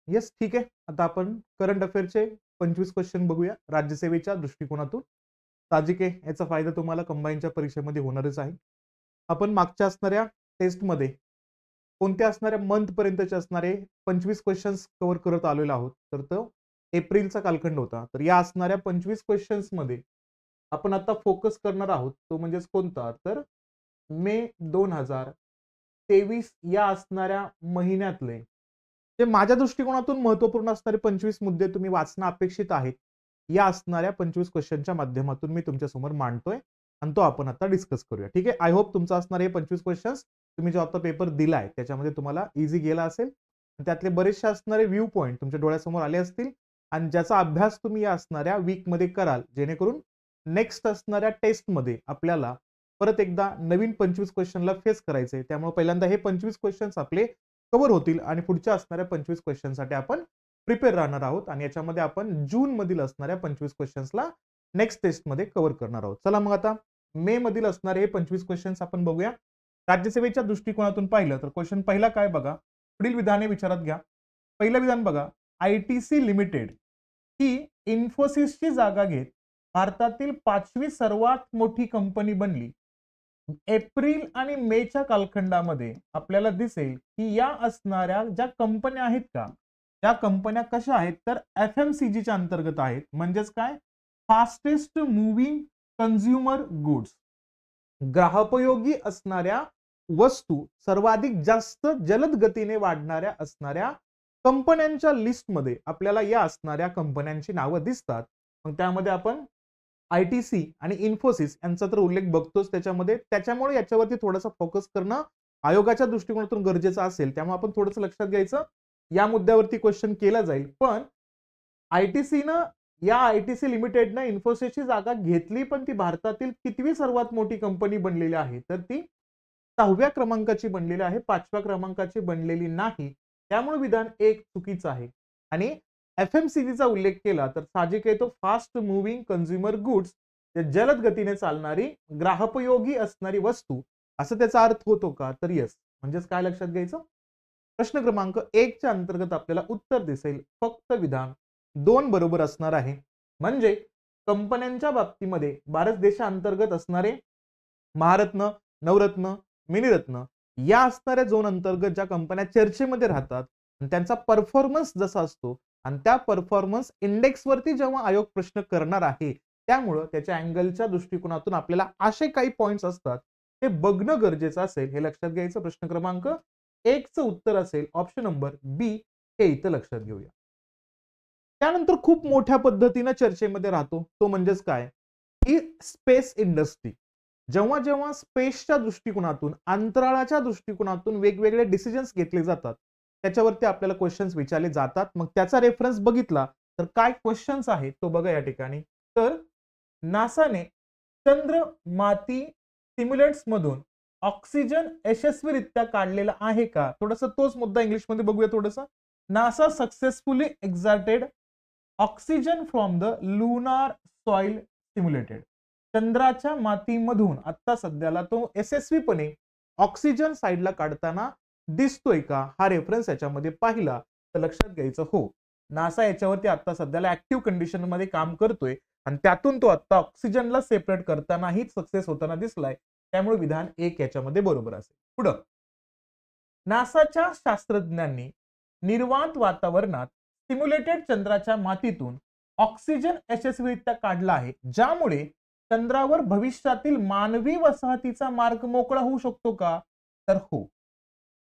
Yes, ठीक आहे. आता आपण करंट अफेअरचे 25 क्वेश्चन बघूया राज्यसेवेच्या दृष्टिकोनातून. साहजिक आहे, याचा फायदा तुम्हाला कंबाईनच्या परीक्षेमध्ये होणारच आहे. आपण मागच्या असणाऱ्या टेस्टमध्ये कोणत्या असणाऱ्या मंथ पर्यंतचे असणारे 25 क्वेश्चन्स कव्हर करत आलेलो आहोत. तर तो एप्रिलचा कालखंड होता. तर या असणाऱ्या 25 क्वेश्चन्स मध्ये आपण आता फोकस करणार आहोत. तो म्हणजेच कोणता? तर मे 2023 या असणाऱ्या महिन्यातले जे माझ्या दृष्टिकोनातून महत्त्वपूर्ण असणारे 25 मुद्दे तुम्ही वाचणं अपेक्षित आहेत. या असणाऱ्या 25 क्वेश्चनच्या माध्यमातून मी तुमच्यासमोर मांडतोय आणि तो आपण आता डिस्कस करूया. ठीक आहे. आय होप तुमचा असणारे हे 25 क्वेश्चन्स तुम्ही जो आता पेपर दिलाय त्याच्यामध्ये तुम्हाला इझी गेला असेल. त्यातले बरेचसे असणारे व्ह्यू पॉइंट तुमच्या डोळ्यासमोर आले असतील आणि ज्याचा अभ्यास तुम्ही या असणाऱ्या वीकमध्ये कराल, जेणेकरून नेक्स्ट असणाऱ्या टेस्टमध्ये आपल्याला परत एकदा नवीन 25 क्वेश्चनला फेस करायचंय. त्यामुळे पहिल्यांदा हे 25 क्वेश्चन्स आपले कव्हर होतील आणि पुढच्या असणाऱ्या 25 क्वेश्चनसाठी आपण प्रिपेअर राहणार आहोत आणि याच्यामध्ये आपण जून मधील असणाऱ्या 25 क्वेश्चन्सला नेक्स्ट टेस्टमध्ये कव्हर करणार आहोत. चला मग आता मे मधील असणारे हे 25 क्वेश्चन्स आपण बघूया. राज्यसेवेच्या दृष्टिकोनातून पाहिलं तर क्वेश्चन पहिला काय बघा, पुढील विधाने विचारात घ्या. पहिलं विधान बघा, आयटीसी लिमिटेड ही इन्फोसिसची जागा घेत भारतातील 5वी सर्वात मोठी कंपनी बनली. एप्रिल आणि मेच्या कालखंडामध्ये आपल्याला दिसेल की या असणाऱ्या ज्या कंपन्या आहेत का, त्या कंपन्या कशा आहेत तर एफएमसीजीच्या अंतर्गत आहेत. म्हणजेच काय, फास्टेस्ट मूव्हिंग कन्झ्युमर गुड्स, ग्राहकोपयोगी असणाऱ्या वस्तू सर्वाधिक जास्त जलद गतीने वाढणाऱ्या असणाऱ्या कंपन्यांच्या लिस्टमध्ये आपल्याला या असणाऱ्या कंपन्यांची नावं दिसतात. मग त्यामध्ये आपण आयटीसी आणि इन्फोसिस यांचा तर उल्लेख बघतोच त्याच्यामध्ये. त्याच्यामुळे याच्यावरती थोडासा फोकस करणं आयोगाच्या दृष्टिकोनातून गरजेचं असेल. त्यामुळे आपण थोडंसं लक्षात घ्यायचं, या मुद्द्यावरती क्वेश्चन केला जाईल. पण आयटीसीनं या आयटीसी लिमिटेडनं इन्फोसिसची जागा घेतली, पण ती भारतातील कितवी सर्वात मोठी कंपनी बनलेली आहे तर ती 6व्या क्रमांकाची बनलेली आहे, 5व्या क्रमांकाची बनलेली नाही. त्यामुळे विधान एक चुकीचं आहे. आणि एफएमसीजीचा उल्लेख केला तर साहजिक आहे तो फास्ट मूव्हिंग कन्झ्युमर गुड्स, जलद गतीने चालणारी ग्राहकोपयोगी असणारी वस्तू, असं त्याचा अर्थ होतो का तर येस. म्हणजेच काय लक्षात घ्यायचं, प्रश्न क्रमांक 1 च्या अंतर्गत आपल्याला उत्तर दिसेल फक्त विधान 2 बरोबर असणार आहे. म्हणजे कंपन्यांच्या बाबतीमध्ये भारत देशांतर्गत असणारे महारत्न, नवरत्न, मिनिरत्न या असणाऱ्या झोन अंतर्गत ज्या कंपन्या चर्चेमध्ये राहतात आणि त्यांचा परफॉर्मन्स जसा असतो आणि त्या परफॉर्मन्स इंडेक्स वरती जेव्हा आयोग प्रश्न करणार आहे, त्यामुळे त्याच्या अँगलच्या दृष्टिकोनातून आपल्याला असे काही पॉइंट्स असतात ते बघणं गरजेचं असेल, हे लक्षात घ्यायचं. प्रश्न क्रमांक 1 चं उत्तर असेल ऑप्शन नंबर बी, हे इथं लक्षात घेऊया. त्यानंतर खूप मोठ्या पद्धतीने चर्चेमध्ये राहतो तो म्हणजेच काय, ही स्पेस इंडस्ट्री. जेव्हा जेव्हा स्पेसच्या दृष्टिकोनातून, अंतराळाच्या दृष्टिकोनातून वेगवेगळे डिसिजन्स घेतले जातात, त्याच्यावरती आपल्याला क्वेश्चन्स विचारले जातात. मग त्याचा रेफरन्स बघितला तर काय क्वेश्चन्स आहेत तो बघा या ठिकाणी. तर नासाने चंद्र माती सिम्युलेट्स मधून ऑक्सिजन यशस्वीरित्या काढलेला आहे का, थोडासा तोच मुद्दा इंग्लिशमध्ये बघूया थोडंसं. NASA successfully extracted oxygen from the lunar soil simulated. चंद्राच्या मातीमधून आता सध्याला तो यशस्वीपणे ऑक्सिजन साइडला काढताना दिसतोय का, हा रेफरन्स याच्यामध्ये पाहिला तर लक्षात घ्यायचं हो, नासा याच्यावरती आता सध्याला ऍक्टिव्ह कंडिशन मध्ये काम करतोय आणि त्यातून तो आता ऑक्सिजनला सेपरेट करतानाही सक्सेस होताना दिसलाय. त्यामुळे विधान 1 याच्यामध्ये बरोबर असेल. पुढं, नासाच्या शास्त्रज्ञांनी निर्वात वातावरणात सिम्युलेटेड चंद्राच्या मातीतून ऑक्सिजन यशस्वीरित्या काढला आहे, ज्यामुळे चंद्रावर भविष्यातील मानवी वसाहतीचा मार्ग मोकळा होऊ शकतो का, तर हो.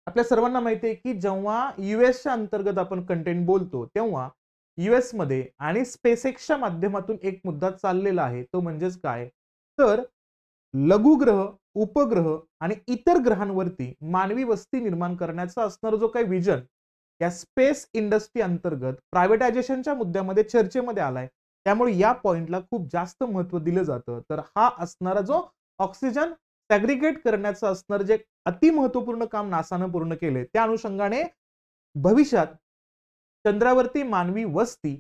आपल्या सर्वांना माहिती आहे की जेव्हा यूएसच्या अंतर्गत आपण कंटेंट बोलतो तेव्हा यूएस मध्ये आणि स्पेसएक्सच्या माध्यमातून एक मुद्दा चाललेला आहे, तो म्हणजेच काय तर लघुग्रह, उपग्रह आणि इतर ग्रहांवरती मानवी वस्ती निर्माण करण्याचा असणारा जो काही विजन या स्पेस इंडस्ट्री अंतर्गत प्रायव्हेटायझेशनच्या मुद्द्यामध्ये चर्चेमध्ये आलाय. त्यामुळे या पॉइंटला खूप जास्त महत्व दिलं जातं. तर हा असणारा जो ऑक्सिजन सॅग्रिगेट करण्याचं असणारं जे अति महत्वपूर्ण काम नासानं पूर्ण केले, त्या अनुषंगाने भविष्यात चंद्रावरती मानवी वस्ती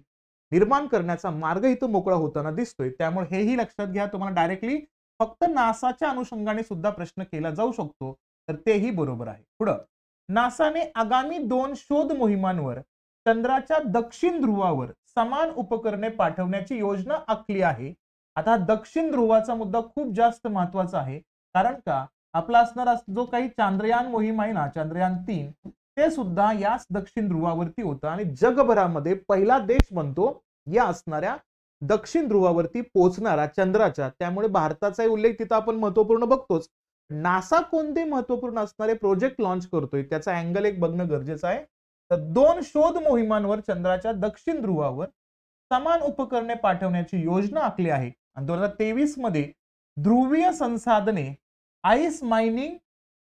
निर्माण करण्याचा मार्ग इथं मोकळा होताना दिसतोय. त्यामुळे हेही लक्षात घ्या, तुम्हाला डायरेक्टली फक्त नासाच्या अनुषंगाने सुद्धा प्रश्न केला जाऊ शकतो, तर तेही बरोबर आहे. पुढं, नासाने आगामी 2 शोध मोहिमांवर चंद्राच्या दक्षिण ध्रुवावर समान उपकरणे पाठवण्याची योजना आखली आहे. आता दक्षिण ध्रुवाचा मुद्दा खूप जास्त महत्वाचा आहे, कारण का आपला असणारा जो काही चांद्रयान मोहीम आहे ना, चांद्रयान 3, ते सुद्धा याच दक्षिण ध्रुवावरती होतं आणि जगभरामध्ये पहिला देश बनतो या असणाऱ्या दक्षिण ध्रुवावरती पोहोचणारा चंद्राच्या. त्यामुळे भारताचा उल्लेख तिथं आपण महत्वपूर्ण बघतोच. नासा कोणते महत्वपूर्ण असणारे प्रोजेक्ट लॉन्च करतोय त्याचा अँगल एक बघणं गरजेचं आहे. तर 2 शोध मोहिमांवर चंद्राच्या दक्षिण ध्रुवावर समान उपकरणे पाठवण्याची योजना आखली आहे आणि 2023 मध्ये ध्रुवीय संसाधने आईस मायनिंग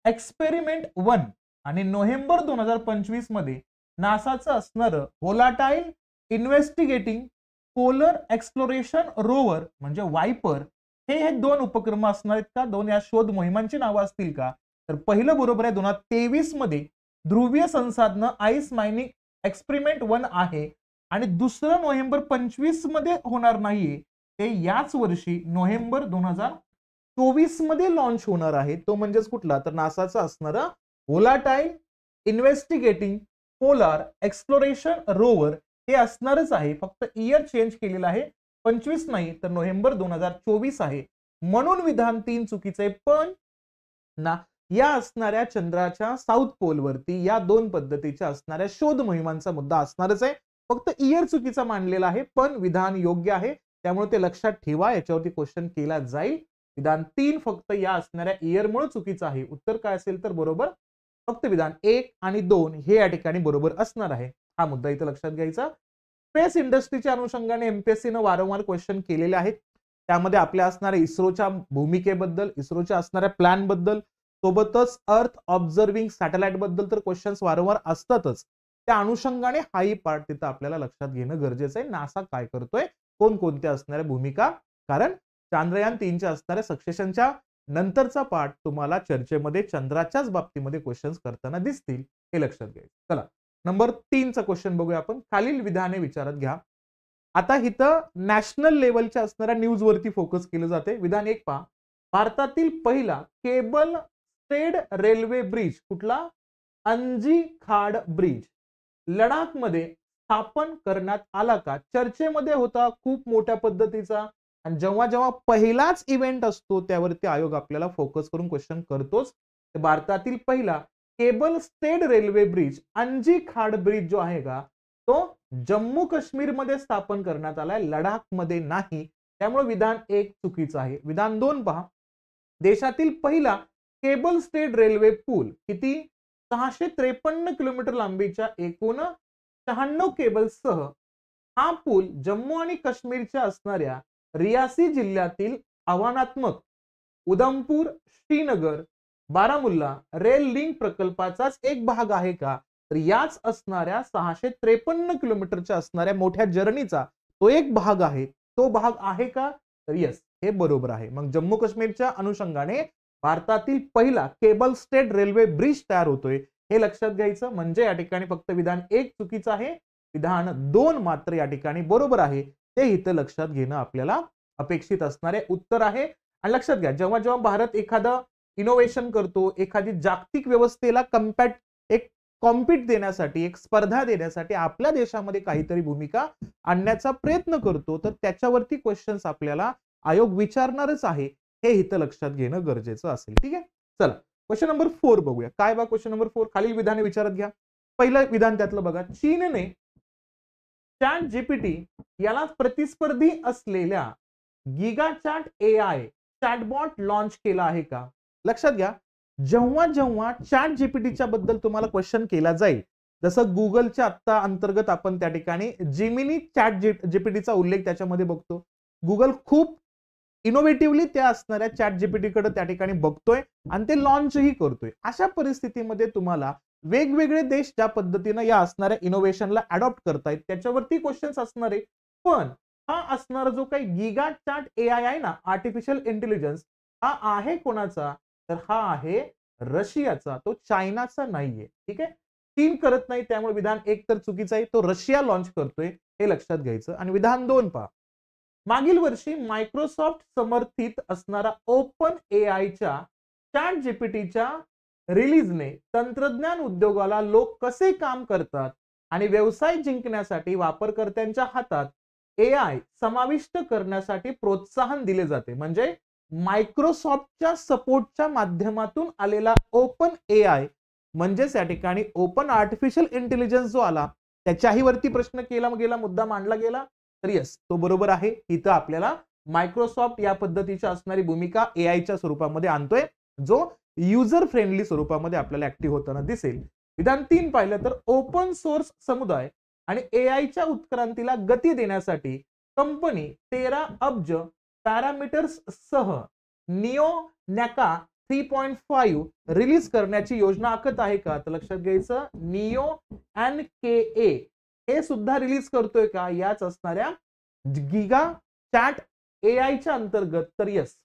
एक्सपेरिमेंट 1 आणि नोव्हेंबर 2025 मध्ये नासाचं असणारं volatile investigating polar exploration rover म्हणजे वायपर हे 2 उपक्रम असणार आहेत का? 2 या शोध मोहिमांची नावं असतील का? तर पहिलं बरोबर आहे. 2023 मध्ये ध्रुवीय संसाधनं आईस मायनिंग एक्सपेरिमेंट 1 आहे आणि दुसरं नोव्हेंबर 25 मध्ये होणार नाहीये, ते याच वर्षी नोव्हेंबर 2024 मध्ये लॉन्च होणार आहे. तो म्हणजेच कुठला? तर नासाचा असणारा volatile investigating polar exploration rover हे असणारच आहे. फक्त इयर चेंज केलेला आहे. 25 नाही तर नोव्हेंबर 2024 आहे. म्हणून विधान 3 चुकीचं आहे. पण ना या असणाऱ्या चंद्राच्या साऊथ पोल वरती या 2 पद्धतीच्या असणाऱ्या शोध मोहिमांचा मुद्दा असणारच आहे. फक्त इयर चुकीचा मानलेला आहे, पण विधान योग्य आहे. त्यामुळे ते लक्षात ठेवा, याच्यावरती क्वेश्चन केला जाईल. विधान 3 फक्त या असणाऱ्या इयर मुळे चुकीचं आहे. उत्तर काय असेल तर बरोबर फक्त विधान 1 आणि 2 हे या ठिकाणी बरोबर असणार आहे. हा मुद्दा इथे लक्षात घ्यायचा. स्पेस इंडस्ट्रीच्या अनुषंगाने एमपीएससीने वारंवार क्वेश्चन केलेले आहेत. त्यामध्ये आपल्या असणाऱ्या इस्रोच्या भूमिकेबद्दल, इस्रोच्या असणाऱ्या प्लॅन बद्दल, सोबतच अर्थ ऑब्झर्विंग सॅटेलाइट बद्दल तर क्वेश्चन्स वारंवार असतातच. त्या अनुषंगाने हाही पार्ट तिथं आपल्याला लक्षात घेणं गरजेचं आहे. नासा काय करतोय, कोणकोणत्या असणाऱ्या भूमिका, कारण चांद्रयान 3च्या असणाऱ्या सक्सेशनच्या नंतरचा पार्ट तुम्हाला चर्चेमध्ये चंद्राच्याच बाबतीमध्ये क्वेश्चन्स करताना दिसतील, हे लक्षात घ्यायचं. चला नंबर 3चा क्वेश्चन बघूया आपण. खालील विधाने विचारात घ्या. आता इथं नॅशनल लेवलच्या असणाऱ्या न्यूज वरती फोकस केलं जाते. विधान 1 पहा. भारतातील पहिला केबल स्टेड रेल्वे ब्रिज कुठला? अंजी खाड ब्रिज लडाख मध्ये स्थापन करण्यात आला का? चर्चेमध्ये होता, खूप मोठ्या पद्धतीचा. आणि जेव्हा जेव्हा पहिलाच इव्हेंट असतो त्यावरती आयोग आपल्याला फोकस करून क्वेश्चन करतोच. भारतातील पहिला केबल स्टेड रेल्वे ब्रिज अंजी खाड ब्रिज जो आहे का, तो जम्मू काश्मीर मध्ये स्थापन करण्यात आलाय, लडाख मध्ये नाही. त्यामुळे विधान 1 चुकीचं आहे. विधान 2 पहा. देशातील पहिला केबल स्टेड रेल्वे पूल किती? 653 किलोमीटर लांबीच्या एकूण 96 केबल्ससह हा पूल जम्मू आणि काश्मीरच्या असणाऱ्या रियासी जिल्ह्यातील आव्हानात्मक उधमपूर, श्रीनगर, बारामुल्ला रेल लिंक प्रकल्पाचाच एक भाग आहे का? तर याच असणाऱ्या 653 किलोमीटरच्या असणाऱ्या मोठ्या जर्नीचा तो एक भाग आहे. तो भाग आहे का? तर यस, हे बरोबर आहे. मग जम्मू काश्मीरच्या अनुषंगाने भारतातील पहिला केबल स्टेड रेल्वे ब्रिज तयार होतोय, हे लक्षात घ्यायचं. म्हणजे या ठिकाणी फक्त विधान 1 चुकीचं आहे, विधान 2 मात्र या ठिकाणी बरोबर आहे. ते इथं लक्षात घेणं आपल्याला अपेक्षित असणारे उत्तर आहे. आणि लक्षात घ्या, जेव्हा जेव्हा भारत एखादा इनोव्हेशन करतो, एखादी जागतिक व्यवस्थेला कॉम्पिट देण्यासाठी, एक स्पर्धा देण्यासाठी आपल्या देशामध्ये काहीतरी भूमिका आणण्याचा प्रयत्न करतो, तर त्याच्यावरती क्वेश्चन्स आपल्याला आयोग विचारणारच आहे, हे इथं लक्षात घेणं गरजेचं असेल. ठीक आहे. चला क्वेश्चन नंबर 4 बघूया. काय बा क्वेश्चन नंबर 4? खालील विधाने विचारात घ्या. पहिलं विधान त्यातलं बघा. चीनने चॅट जीपीटी याला प्रतिस्पर्धी असलेल्या गिगाचॅट एआय चॅटबॉट लॉन्च केला आहे का? लक्षात घ्या, जेव्हा जेव्हा चॅट जीपीटीच्या बद्दल तुम्हाला क्वेश्चन केला जाईल, जसं गुगलच्या आत्ता अंतर्गत आपण त्या ठिकाणी जेमिनी चॅट जीपीटीचा उल्लेख त्याच्यामध्ये बघतो. गुगल खूप इनोव्हेटिव्हली त्या असणाऱ्या चॅट जीपीटीकडे त्या ठिकाणी बघतोय आणि ते लॉन्चही करतोय. अशा परिस्थितीमध्ये तुम्हाला वेगवेगळे देश ज्या पद्धतीनं या असणाऱ्या इनोव्हेशनला अडॉप्ट करतायत त्याच्यावरती क्वेश्चन्स असणार आहे. पण हा असणारा जो काही गिगा चॅट एआय आहे ना, आर्टिफिशियल इंटेलिजन्स, हा आहे कोणाचा? तर हा आहे रशियाचा, तो चायनाचा नाहीये. ठीक आहे. चीन करत नाही, त्यामुळे विधान 1 तर चुकीचं आहे. तो रशिया लॉन्च करतोय, हे लक्षात घ्यायचं. आणि विधान 2 पहा. मागील वर्षी मायक्रोसॉफ्ट समर्थित असणारा ओपन एआयच्या चॅट जीपीटीच्या रिलीजने तंत्रज्ञान उद्योगाला लोक कसे काम करतात आणि व्यवसाय जिंकण्यासाठी वापरकर्त्यांच्या हातात AI समाविष्ट करण्यासाठी प्रोत्साहन दिले जाते. म्हणजे मायक्रोसॉफ्टच्या सपोर्टच्या माध्यमातून आलेला ओपन AI म्हणजेच या ठिकाणी ओपन आर्टिफिशियल इंटेलिजन्स जो आला त्याच्याही वरती प्रश्न केला गेला, मुद्दा मांडला गेला, तर यस तो बरोबर आहे. इथं आपल्याला मायक्रोसॉफ्ट या पद्धतीची असणारी भूमिका AIच्या स्वरूपामध्ये आणतोय, जो युजर फ्रेंडली स्वरूपामध्ये आपल्याला ऍक्टिव्ह होताना दिसेल. विधान 3 पाहिलं तर ओपन सोर्स समुदाय आणि AIच्या उत्क्रांतीला गती देण्यासाठी कंपनी 13 अब्ज पॅरामीटर्स सह निओ नॅका 3.5 रिलीज करण्याची योजना आखत आहे का? तर लक्षात घ्यायचं निओ NKA हे सुद्धा रिलीज करतोय का याच असणाऱ्या गिगा चॅट AIच्या अंतर्गत, तर यस.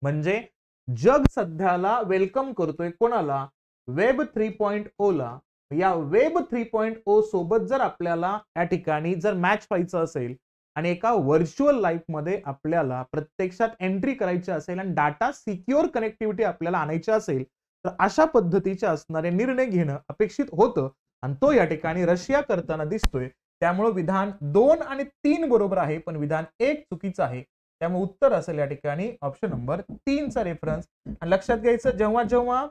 म्हणजे जग सध्याला वेलकम करतोय कोणाला? वेब 3.0 ला. या वेब 3.0 सोबत जर आपल्याला या ठिकाणी जर मॅच व्हायचं असेल आणि एका व्हर्च्युअल लाईफ मध्ये आपल्याला प्रत्यक्षात एंट्री करायची असेल आणि डाटा सिक्युअर कनेक्टिव्हिटी आपल्याला आणायची असेल, तर अशा पद्धतीचे असणारे निर्णय घेणं अपेक्षित होतं आणि तो या ठिकाणी रशिया करताना दिसतोय. त्यामुळे विधान 2 आणि 3 बरोबर आहे, पण विधान 1 चुकीचं आहे. त्यामुळे उत्तर असेल या ठिकाणी ऑप्शन नंबर 3 चा रेफरन्स. आणि लक्षात घ्यायचं जेव्हा जेव्हा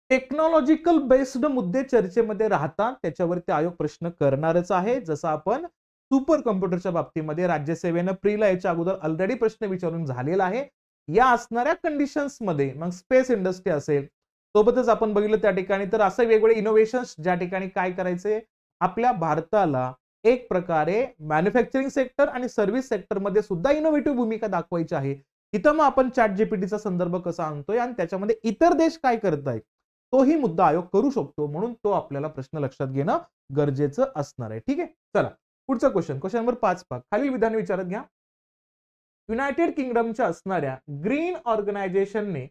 टेक्नॉलॉजिकल बेस्ड मुद्दे चर्चेमध्ये राहतात त्याच्यावरती आयोग प्रश्न करणारच आहे. जसं आपण सुपर कॉम्प्युटरच्या बाबतीमध्ये राज्यसेवेनं प्रीला याच्या अगोदर ऑलरेडी प्रश्न विचारून झालेला आहे. या असणाऱ्या कंडिशन्स मध्ये मग स्पेस इंडस्ट्री असेल, सोबतच आपण बघितलं त्या ठिकाणी तर असे वेगवेगळे इनोव्हेशन्स ज्या ठिकाणी काय करायचे, आपल्या भारताला एक प्रकारे मॅन्युफॅक्चरिंग सेक्टर आणि सर्व्हिस सेक्टर मध्ये सुद्धा इनोव्हेटिव्ह भूमिका दाखवायची आहे. इथं मग आपण चॅट जीपीटीचा संदर्भ कसा आणतोय आणि त्याच्यामध्ये इतर देश काय करतायत तोही मुद्दा आयोग करू शकतो. म्हणून तो आपल्याला प्रश्न लक्षात घेणं गरजेचं असणार आहे. ठीक आहे, चला पुढचा क्वेश्चन नंबर 5 पहा. खालील विधान विचारत घ्या. युनायटेड किंगडमच्या असणाऱ्या ग्रीन ऑर्गनायझेशनने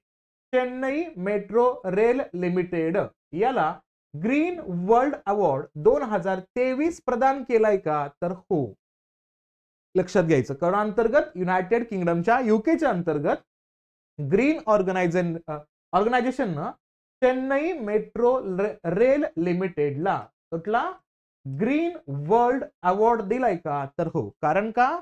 चेन्नई मेट्रो रेल लिमिटेड याला ग्रीन वर्ल्ड अवॉर्ड 2023 प्रदान केलाय का? तर हो. लक्षात घ्यायचं कारण अंतर्गत युनायटेड किंगडमच्या युकेच्या अंतर्गत ग्रीन ऑर्गनायझेशननं चेन्नई मेट्रो रेल लिमिटेडला कुठला ग्रीन वर्ल्ड अवॉर्ड दिलाय का? तर हो. कारण का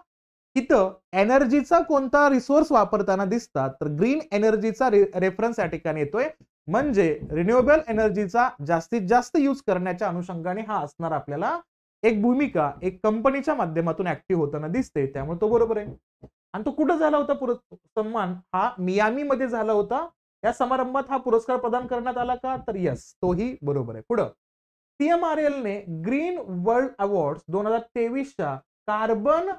इथं एनर्जीचा कोणता रिसोर्स वापरताना दिसतात, तर ग्रीन एनर्जीचा रेफरन्स या ठिकाणी येतोय. म्हणजे रिन्युएबल एनर्जीचा जास्तीत जास्त यूज करण्याच्या अनुषंगाने हा असणार आपल्याला एक भूमिका एक कंपनीच्या माध्यमातून ऍक्टिव्ह होताना दिसते. त्यामुळे तो बरोबर आहे. आणि तो कुठं झाला होता सन्मान? हा मियामी मध्ये झाला होता. या समारंभात हा पुरस्कार प्रदान करण्यात आला का? तर यस तोही बरोबर आहे. पुढं CMRL ने ग्रीन वर्ल्ड अवॉर्ड 2023च्या कार्बन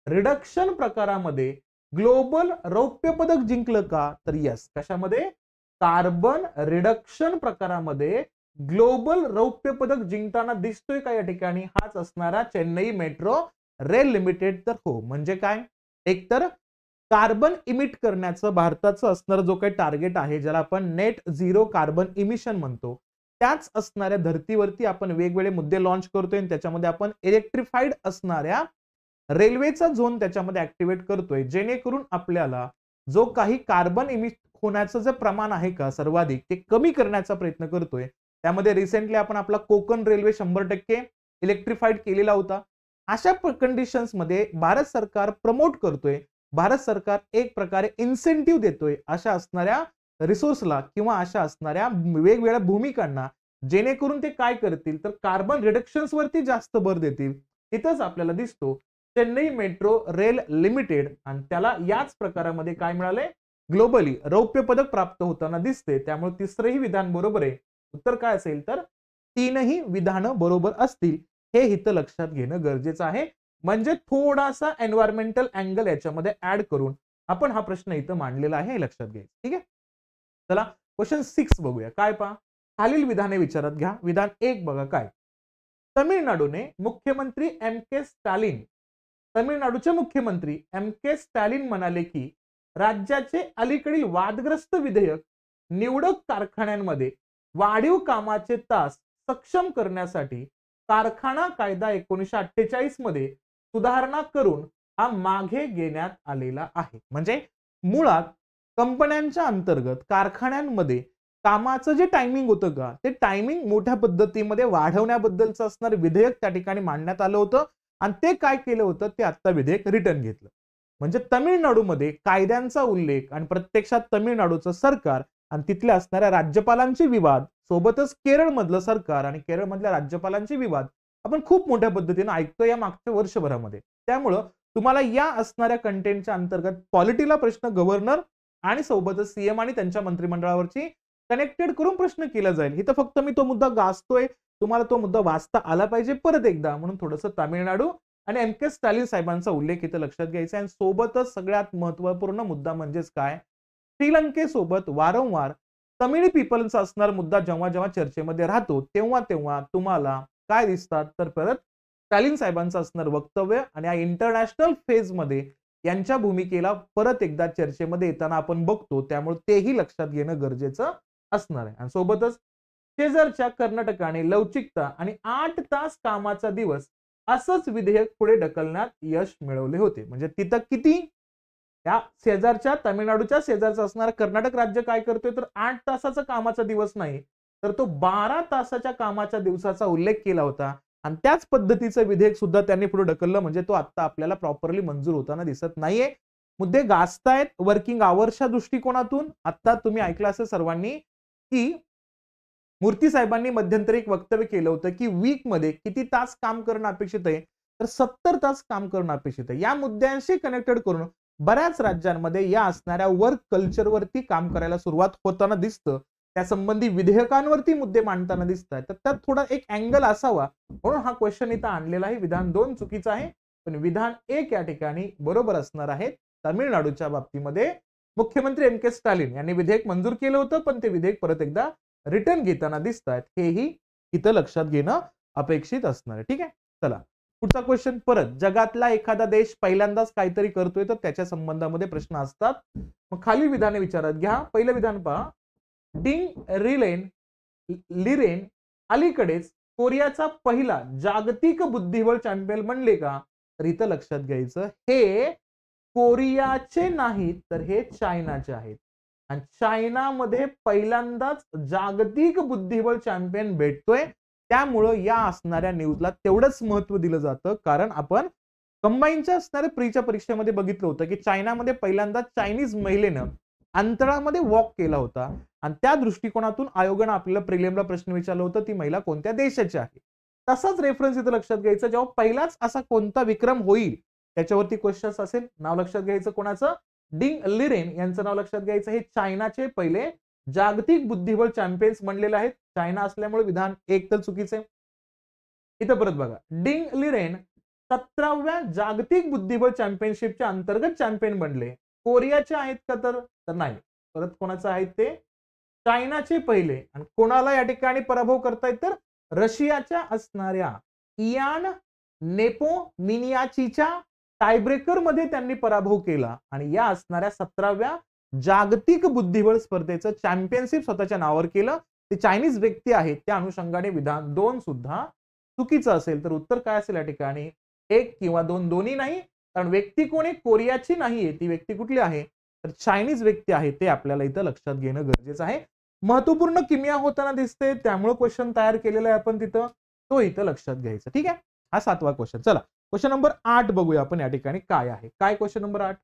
रिडक्शन प्रकारामध्ये ग्लोबल रौप्य पदक जिंकलं का? तर यस. कशामध्ये? कार्बन रिडक्शन प्रकारामध्ये ग्लोबल रौप्य पदक जिंकताना दिसतोय का या ठिकाणी? हाच असणारा चेन्नई मेट्रो रेल लिमिटेड. तर हो. म्हणजे काय? एकतर कार्बन इमिट करण्याचं भारताचं असणारं जो काही टार्गेट आहे ज्याला आपण नेट झिरो कार्बन इमिशन म्हणतो, त्याच असणाऱ्या धर्तीवरती आपण वेगवेगळे मुद्दे लॉन्च करतोय आणि त्याच्यामध्ये आपण इलेक्ट्रिफाईड असणाऱ्या रेल्वेचा झोन त्याच्यामध्ये ऍक्टिव्हेट करतोय, जेणेकरून आपल्याला जो काही कार्बन इमिट होण्याचं जे प्रमाण आहे का सर्वाधिक ते कमी करण्याचा प्रयत्न करतोय. त्यामध्ये रिसेंटली आपण आपला कोकण रेल्वे 100% इलेक्ट्रिफाईड केलेला होता. अशा कंडिशन्स मध्ये भारत सरकार प्रमोट करतोय, भारत सरकार एक प्रकारे इन्सेंटिव्ह देतोय अशा असणाऱ्या रिसोर्सला किंवा अशा असणाऱ्या वेगवेगळ्या भूमिकांना, जेणेकरून ते काय करतील तर कार्बन रिडक्शन्स वरती जास्त भर देतील. इथंच आपल्याला दिसतो चेन्नई मेट्रो रेल लिमिटेड आणि त्याला याच प्रकारामध्ये काय मिळाले? ग्लोबली रौप्य पदक प्राप्त होताना दिसते. त्यामुळे तिसरंही विधान बरोबर आहे. उत्तर काय असेल तर तीनही विधानं बरोबर असतील हे इथं लक्षात घेणं गरजेचं आहे. म्हणजे थोडासा एन्व्हायरमेंटल अँगल याच्यामध्ये ऍड करून आपण हा प्रश्न इथं मांडलेला आहे हे लक्षात घ्यायचं. ठीक आहे, चला क्वेश्चन 6 बघूया. काय पहा, खालील विधाने विचारत घ्या. विधान 1 बघा काय. तमिळनाडूने मुख्यमंत्री MK स्टॅलिन तमिळनाडूचे मुख्यमंत्री MK स्टॅलिन म्हणाले की राज्याचे अलीकडील वादग्रस्त विधेयक निवडक कारखान्यांमध्ये वाढीव कामाचे तास सक्षम करण्यासाठी कारखाना कायदा 1948 मध्ये सुधारणा करून हा मागे घेण्यात आलेला आहे. म्हणजे मुळात कंपन्यांच्या अंतर्गत कारखान्यांमध्ये कामाचं जे टायमिंग होतं का ते टायमिंग मोठ्या पद्धतीमध्ये वाढवण्याबद्दलचं असणार विधेयक त्या ठिकाणी मांडण्यात आलं होतं आणि ते काय केलं होतं ते आता विधेयक रिटर्न घेतलं. म्हणजे तामिळनाडूमध्ये कायद्यांचा उल्लेख आणि प्रत्यक्षात तामिळनाडूचं सरकार आणि तिथल्या असणाऱ्या राज्यपालांचे विवाद सोबतच केरळमधलं सरकार आणि केरळमधल्या राज्यपालांचे विवाद आपण खूप मोठ्या पद्धतीने ऐकतो या मागच्या वर्षभरामध्ये. त्यामुळं तुम्हाला या असणाऱ्या कंटेंटच्या अंतर्गत पॉलिटीला प्रश्न गव्हर्नर आणि सोबतच सीएम आणि त्यांच्या मंत्रिमंडळावरची कनेक्टेड करून प्रश्न केला जाईल. इथं फक्त मी तो मुद्दा गाजतोय, तुम्हाला तो मुद्दा वाचता आला पाहिजे परत एकदा म्हणून थोडंसं तामिळनाडू आणि एम के स्टॅलिन साहेबांचा उल्लेख इथं लक्षात घ्यायचा आहे. सोबतच सगळ्यात महत्त्वपूर्ण मुद्दा म्हणजेच काय, श्रीलंकेसोबत वारंवार तमिळ पीपलचा असणार मुद्दा जेव्हा जेव्हा चर्चेमध्ये राहतो तेव्हा तेव्हा तुम्हाला काय दिसतात तर परत स्टॅलिन साहेबांचं असणार वक्तव्य आणि या इंटरनॅशनल फेज मध्ये यांच्या भूमिकेला परत एकदा चर्चेमध्ये येताना आपण बघतो. त्यामुळे तेही लक्षात घेणं गरजेचं असणार आहे. आणि सोबतच शेजारच्या कर्नाटकाने लवचिकता आणि 8 तास कामाचा दिवस असंच विधेयक पुढे ढकलण्यात यश मिळवले होते. म्हणजे तिथं किती या शेजारच्या तामिळनाडूच्या शेजारचा असणारा कर्नाटक राज्य काय करतोय तर 8 तासाचा कामाचा दिवस नाही तर तो 12 तासाच्या कामाच्या दिवसाचा उल्लेख केला होता आणि त्याच पद्धतीचं विधेयक सुद्धा त्यांनी पुढे ढकललं. म्हणजे तो आता आपल्याला प्रॉपरली मंजूर होताना दिसत नाहीये. मुद्दे गाजतायत वर्किंग आवर्सच्या दृष्टिकोनातून. आता तुम्ही ऐकलं असेल सर्वांनी की मूर्ती साहेबांनी मध्यंतरी एक वक्तव्य केलं होतं की वीक मध्ये किती तास काम करणं अपेक्षित आहे तर 70 तास काम करणं अपेक्षित आहे. या मुद्द्यांशी कनेक्टेड करून बऱ्याच राज्यांमध्ये या असणाऱ्या वर्क कल्चरवरती काम करायला सुरुवात होताना दिसतं. त्या संबंधी विधेयकांवरती मुद्दे मांडताना दिसतात. तर त्यात थोडा एक अँगल असावा म्हणून हा क्वेश्चन इथं आणलेला आहे. विधान 2 चुकीचं आहे पण विधान 1 या ठिकाणी बरोबर असणार आहे. तामिळनाडूच्या बाबतीमध्ये मुख्यमंत्री एम के स्टॅलिन यांनी विधेयक मंजूर केलं होतं पण ते विधेयक परत एकदा रिटर्न घेताना दिसतात. हेही इथं लक्षात घेणं अपेक्षित असणार आहे. ठीक आहे, चला पुढचा क्वेश्चन. परत जगातला एखादा देश पहिल्यांदाच काहीतरी करतोय तर त्याच्या संबंधामध्ये प्रश्न असतात. मग खालील विधाने विचारात घ्या. पहिलं विधान पहा, डिंग लिरेन अलीकडेच कोरियाचा पहिला जागतिक बुद्धिबळ चॅम्पियन बनले का तर इथं लक्षात घ्यायचं हे कोरियाचे नाहीत तर हे चायनाचे आहेत आणि चायनामध्ये पहिल्यांदाच जागतिक बुद्धिबळ चॅम्पियन भेटतोय. त्यामुळं या असणाऱ्या न्यूजला तेवढंच महत्व दिलं जातं कारण आपण कंबाईनच्या असणाऱ्या प्रीच्या परीक्षेमध्ये बघितलं होतं की चायनामध्ये पहिल्यांदा चायनीज महिलेनं अंतराळमध्ये वॉक केला होता आणि त्या दृष्टिकोनातून आयोगानं आपल्याला प्रिलिमला प्रश्न विचारला होता ती महिला कोणत्या देशाची आहे. तसाच रेफरन्स इथं लक्षात घ्यायचा जेव्हा पहिलाच असा कोणता विक्रम होईल त्याच्यावरती क्वेश्चन असेल. नाव लक्षात घ्यायचं कोणाचं, डिंग लिरेन यांचं नाव लक्षात घ्यायचं. हे चायनाचे पहिले जागतिक बुद्धिबळ चॅम्पियन्स बनलेले आहेत. चायना असल्यामुळे विधान 1 तर चुकीचे. इथं परत बघा, डिंग लिरेन 17व्या जागतिक बुद्धिबळ चॅम्पियनशिपच्या अंतर्गत चॅम्पियन बनले. कोरियाचे आहेत का तर नाही. परत कोणाचे आहेत ते चायनाचे पहिले आणि कोणाला या ठिकाणी पराभव करतायत तर रशियाच्या असणाऱ्या इयान नेपोमिनियाचीच्या टायब्रेकर मध्ये त्यांनी पराभव केला आणि या असणाऱ्या 17व्या जागतिक बुद्धिबळ स्पर्धेचं चॅम्पियनशिप स्वतःच्या नावावर केलं. ते चायनीज व्यक्ती आहेत. त्या अनुषंगाने विधान 2 सुद्धा चुकीचं असेल तर उत्तर काय असेल या ठिकाणी 1 किंवा 2 दोन्ही नाही कारण व्यक्ती कोणी कोरियाची नाहीये. ती व्यक्ती कुठली आहे तर चायनीज व्यक्ती आहे. ते आपल्याला इथं लक्षात घेणं गरजेचं आहे. महत्वपूर्ण किमया होताना दिसते त्यामुळे क्वेश्चन तयार केलेला आहे आपण तिथं तो इथं लक्षात घ्यायचा. ठीक आहे, हा 7वा क्वेश्चन. चला क्वेश्चन नंबर 8 बघूया आपण या ठिकाणी काय आहे. काय क्वेश्चन नंबर 8,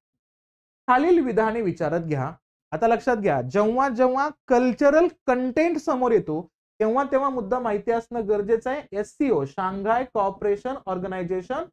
खालील विधाने विचारत घ्या. आता लक्षात घ्या जेव्हा जेव्हा कल्चरल कंटेंट समोर येतो तेव्हा तेव्हा मुद्दा माहिती असणं गरजेचं आहे. एससीओ शांघाय कॉपरेशन ऑर्गनायझेशन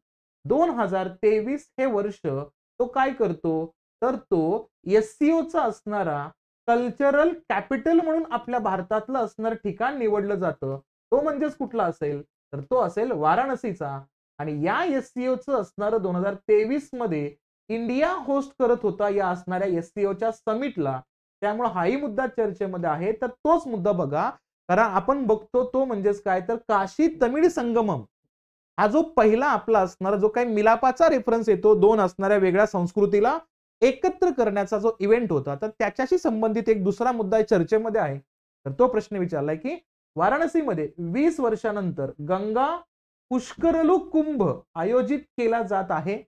2023 हे वर्ष तो काय करतो तर तो एससीओचा असणारा कल्चरल कॅपिटल म्हणून आपल्या भारतातलं असणारं ठिकाण निवडलं जातं. तो म्हणजेच कुठला असेल तर तो असेल वाराणसीचा आणि या एससीओचं असणारं 2023 मध्ये इंडिया होस्ट करत होता या असणाऱ्या एससीओच्या समिटला. त्यामुळे हाही मुद्दा चर्चेमध्ये आहे. तर तोच मुद्दा बघा कारण आपण बघतो तो म्हणजेच काय तर काशी तमिळ संगमम हा जो पहिला आपला असणारा जो काही मिलापाचा रेफरन्स येतो दोन असणाऱ्या वेगळ्या संस्कृतीला एकत्र करण्याचा जो इव्हेंट होता तर त्याच्याशी संबंधित एक दुसरा मुद्दा चर्चेमध्ये आहे. तर तो प्रश्न विचारलाय की वाराणसीमध्ये 20 वर्षानंतर गंगा पुष्करलू कुंभ आयोजित केला जात आहे.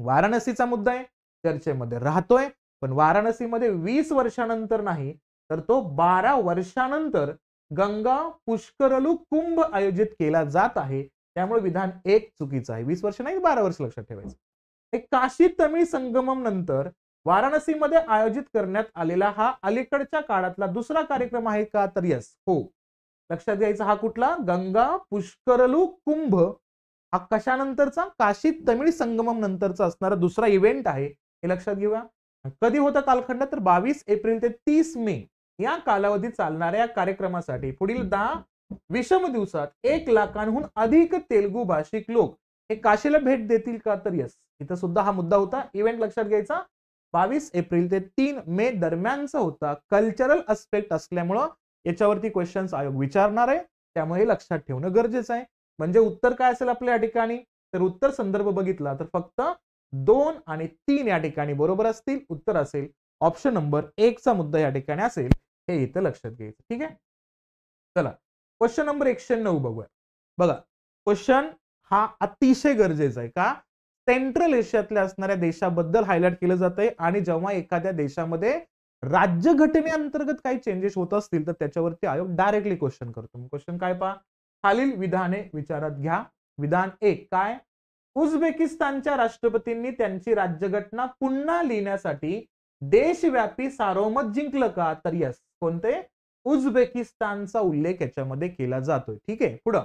वाराणसीचा मुद्दा आहे चर्चेमध्ये राहतोय पण वाराणसीमध्ये 20 वर्षानंतर नाही तर तो 12 वर्षानंतर गंगा पुष्करलू कुंभ आयोजित केला जात आहे. त्यामुळे विधान 1 चुकीचं आहे. 20 वर्ष नाही 12 वर्ष लक्षात ठेवायचं. एक काशी तमिळ संगमम नंतर वाराणसीमध्ये आयोजित करण्यात आलेला हा अलीकडच्या काळातला दुसरा कार्यक्रम आहे का? तर यस, हो. लक्षात घ्यायचा हा कुठला? गंगा पुष्करलू कुंभ हा कशानंतरचा? काशी तमिळ संगमम नंतरचा असणारा दुसरा इव्हेंट आहे. हे लक्षात घेऊया. कधी होता कालखंड? तर 22 एप्रिल ते 30 मे या कालावधीत चालणाऱ्या या कार्यक्रमासाठी पुढील 10 विषम दिवसात 1 लाखांहून अधिक तेलुगू भाषिक लोक हे काशीला भेट देतील का? तर यस. इथं सुद्धा हा मुद्दा होता. इव्हेंट लक्षात घ्यायचा 22 एप्रिल ते 3 मे दरम्यानचा होता. कल्चरल अस्पेक्ट असल्यामुळं याच्यावरती क्वेश्चन्स आयोग विचारणार आहे. त्यामुळे हे लक्षात ठेवणं गरजेचं आहे. म्हणजे उत्तर काय असेल आपल्या या ठिकाणी? तर उत्तर संदर्भ बघितला तर फक्त 2 आणि 3 या ठिकाणी बरोबर असतील. उत्तर असेल ऑप्शन नंबर 1 चा मुद्दा या ठिकाणी असेल. हे इथं लक्षात घ्यायचं. ठीक आहे. चला क्वेश्चन नंबर 109 बघूया. बघा क्वेश्चन हा अतिशय गरजेचा आहे का? सेंट्रल एशियातल्या असणाऱ्या देशाबद्दल हायलाइट केलं जातंय आणि जेव्हा एखाद्या देशामध्ये राज्यघटनेअंतर्गत काही चेंजेस होत असतील तर त्याच्यावरती आयोग डायरेक्टली क्वेश्चन करतो. क्वेश्चन काय पहा? खालील विधाने विचारात घ्या. विधान 1 काय? उझबेकिस्तानच्या राष्ट्रपतींनी त्यांची राज्यघटना पुन्हा लिहिण्यासाठी देशव्यापी सार्वमत जिंकलं का? तर यस. कोणते? उझबेकिस्तानचा उल्लेख याच्यामध्ये केला जातोय. ठीक आहे. पुढं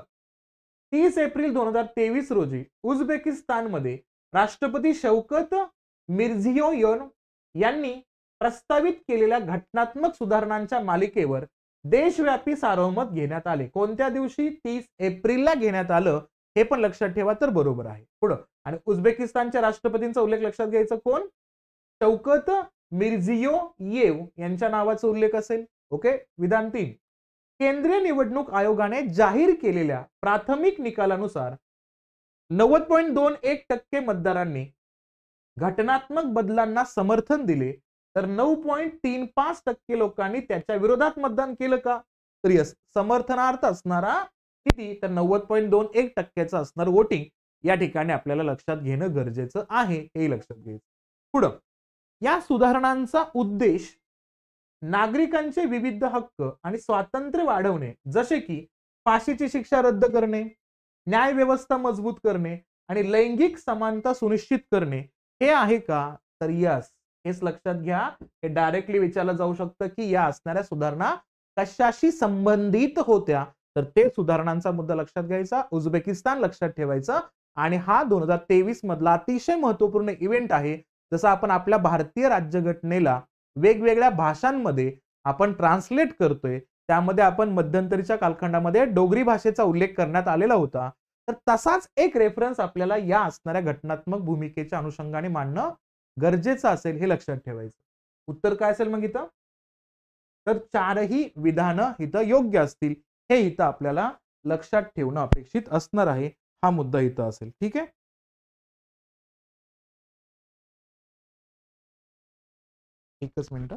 30 एप्रिल 2023 रोजी उझबेकिस्तानमध्ये राष्ट्रपती शौकत मिर्झियोयेव यांनी प्रस्तावित केलेल्या घटनात्मक सुधारणांच्या मालिकेवर देशव्यापी सार्वमत घेण्यात आले. कोणत्या दिवशी? 30 एप्रिलला घेण्यात आलं. हे पण लक्षात ठेवा तर बरोबर आहे. पुढं आणि उझबेकिस्तानच्या राष्ट्रपतींचा उल्लेख लक्षात घ्यायचा कोण? शौकत मिर्झियोयेव यांच्या नावाचा उल्लेख असेल. ओके. विधान 3 केंद्रीय निवडणूक आयोगाने जाहीर केलेल्या प्राथमिक निकालानुसार 90.21% मतदारांनी घटनात्मक बदलांना समर्थन दिले तर 9.35% लोकांनी त्याच्या विरोधात मतदान केलं का? तर यस. समर्थनार्थ असणारा किती? तर 90.21% असणार वोटिंग या ठिकाणी आपल्याला लक्षात घेणं गरजेचं आहे. हे लक्षात घ्यायचं. पुढं या सुधारणांचा उद्देश नागरिकांचे विविध हक्क आणि स्वातंत्र्य वाढवणे जसे की फाशीची शिक्षा रद्द करणे, न्याय व्यवस्था मजबूत करणे आणि लैंगिक समानता सुनिश्चित करणे हे आहे का? तर यस. हेच लक्षात घ्या. हे डायरेक्टली विचारलं जाऊ शकतं की या असणाऱ्या सुधारणा कशाशी संबंधित होत्या? तर ते सुधारणांचा मुद्दा लक्षात घ्यायचा. उझबेकिस्तान लक्षात ठेवायचा आणि हा 2023 मधला अतिशय महत्वपूर्ण इव्हेंट आहे. जसं आपण आपल्या भारतीय राज्यघटनेला वेगवेगळ्या भाषांमध्ये आपण ट्रान्सलेट करतोय. त्यामध्ये आपण मध्यंतरीच्या कालखंडामध्ये डोगरी भाषेचा उल्लेख करण्यात आलेला होता. तर तसाच एक रेफरन्स आपल्याला या असणाऱ्या घटनात्मक भूमिकेच्या अनुषंगाने मांडणं गरजेचं असेल. हे लक्षात ठेवायचं. उत्तर काय असेल मग इथं? तर 4ही विधानं इथं योग्य असतील. हे इथं आपल्याला लक्षात ठेवणं अपेक्षित असणार आहे. हा मुद्दा इथं असेल. ठीक आहे. एकच मिनिट.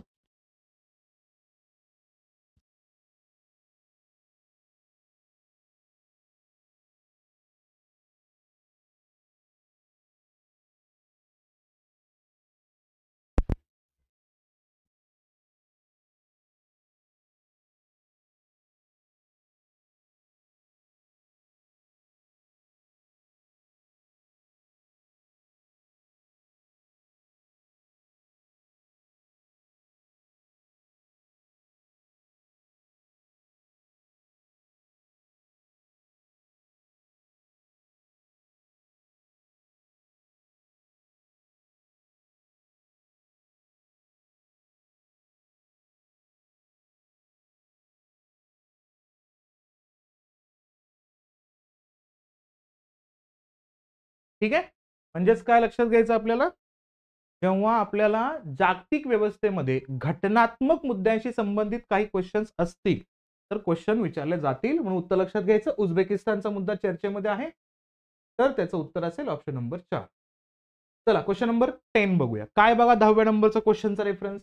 ठीक आहे. म्हणजेच काय लक्षात घ्यायचं आपल्याला? जेव्हा आपल्याला जागतिक व्यवस्थेमध्ये घटनात्मक मुद्द्यांशी संबंधित काही क्वेश्चन्स असतील तर क्वेश्चन विचारले जातील. म्हणून उत्तर लक्षात घ्यायचं. उझबेकिस्तानचा मुद्दा चर्चेमध्ये आहे तर त्याचं उत्तर असेल ऑप्शन नंबर 4. चला क्वेश्चन नंबर 10 बघूया. काय बघा 10व्या नंबरचा क्वेश्चनचा रेफरन्स.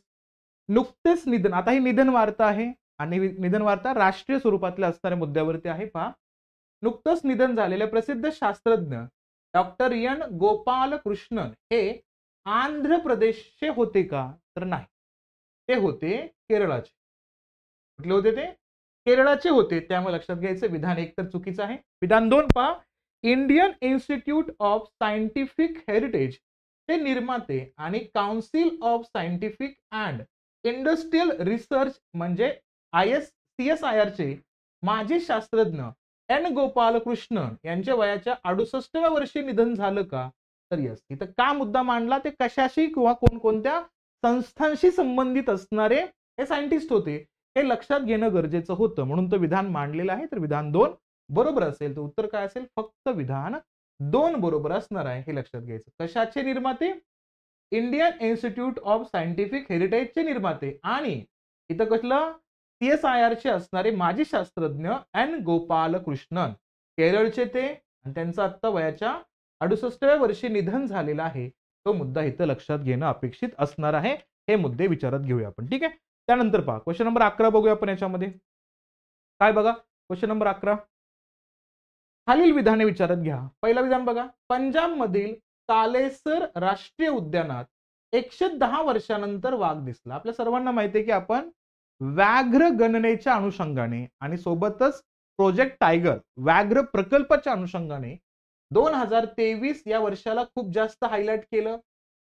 नुकतेच निधन. आता ही निधन वार्ता आहे आणि निधन वार्ता राष्ट्रीय स्वरूपातल्या असणाऱ्या मुद्द्यावरती आहे. पहा नुकतंच निधन झालेले प्रसिद्ध शास्त्रज्ञ डॉक्टर एन गोपालकृष्णन हे आंध्र प्रदेशचे होते का? तर नाही. ते होते केरळाचे. कुठले होते ते? केरळाचे होते. त्यामुळे लक्षात घ्यायचं विधान 1 तर चुकीचं आहे. विधान 2 पहा, Indian institute of scientific heritage चे निर्माते आणि council of scientific and industrial research म्हणजे CSIR चे माजी शास्त्रज्ञ एन गोपालकृष्णन यांच्या वयाच्या 68व्या वर्षी निधन झालं का? तर यस. इथं का मुद्दा मांडला? ते कशाशी किंवा कोणकोणत्या संस्थांशी संबंधित असणारे हे सायंटिस्ट होते हे लक्षात घेणं गरजेचं होतं, म्हणून तो विधान मांडलेलं आहे. तर विधान 2 बरोबर असेल. तर उत्तर काय असेल? फक्त विधान 2 बरोबर असणार आहे, हे लक्षात घ्यायचं. कशाचे निर्माते? इंडियन इन्स्टिट्यूट ऑफ सायंटिफिक हेरिटेजचे निर्माते आणि इथं कसलं? CSIR चे असणारे माजी शास्त्रज्ञ एन गोपालकृष्णन, केरळचे ते, आणि त्यांचं आता वयाच्या 68व्या वर्षी निधन झालेलं आहे. तो मुद्दा इथं लक्षात घेणं अपेक्षित असणार आहे. हे मुद्दे विचारात घेऊया आपण. ठीक आहे. त्यानंतर पहा क्वेश्चन नंबर 11 बघूया आपण याच्यामध्ये. काय बघा क्वेश्चन नंबर 11. खालील विधाने विचारात घ्या. पहिलं विधान बघा, पंजाब मधील कालेसर राष्ट्रीय उद्यानात 110 वर्षानंतर वाघ दिसला. आपल्या सर्वांना माहिती आहे की आपण व्याघ्र गणनेच्या अनुषंगाने आणि सोबतच प्रोजेक्ट टायगर व्याघ्र प्रकल्पाच्या अनुषंगाने 2023 या वर्षाला खूप जास्त हायलाइट केलं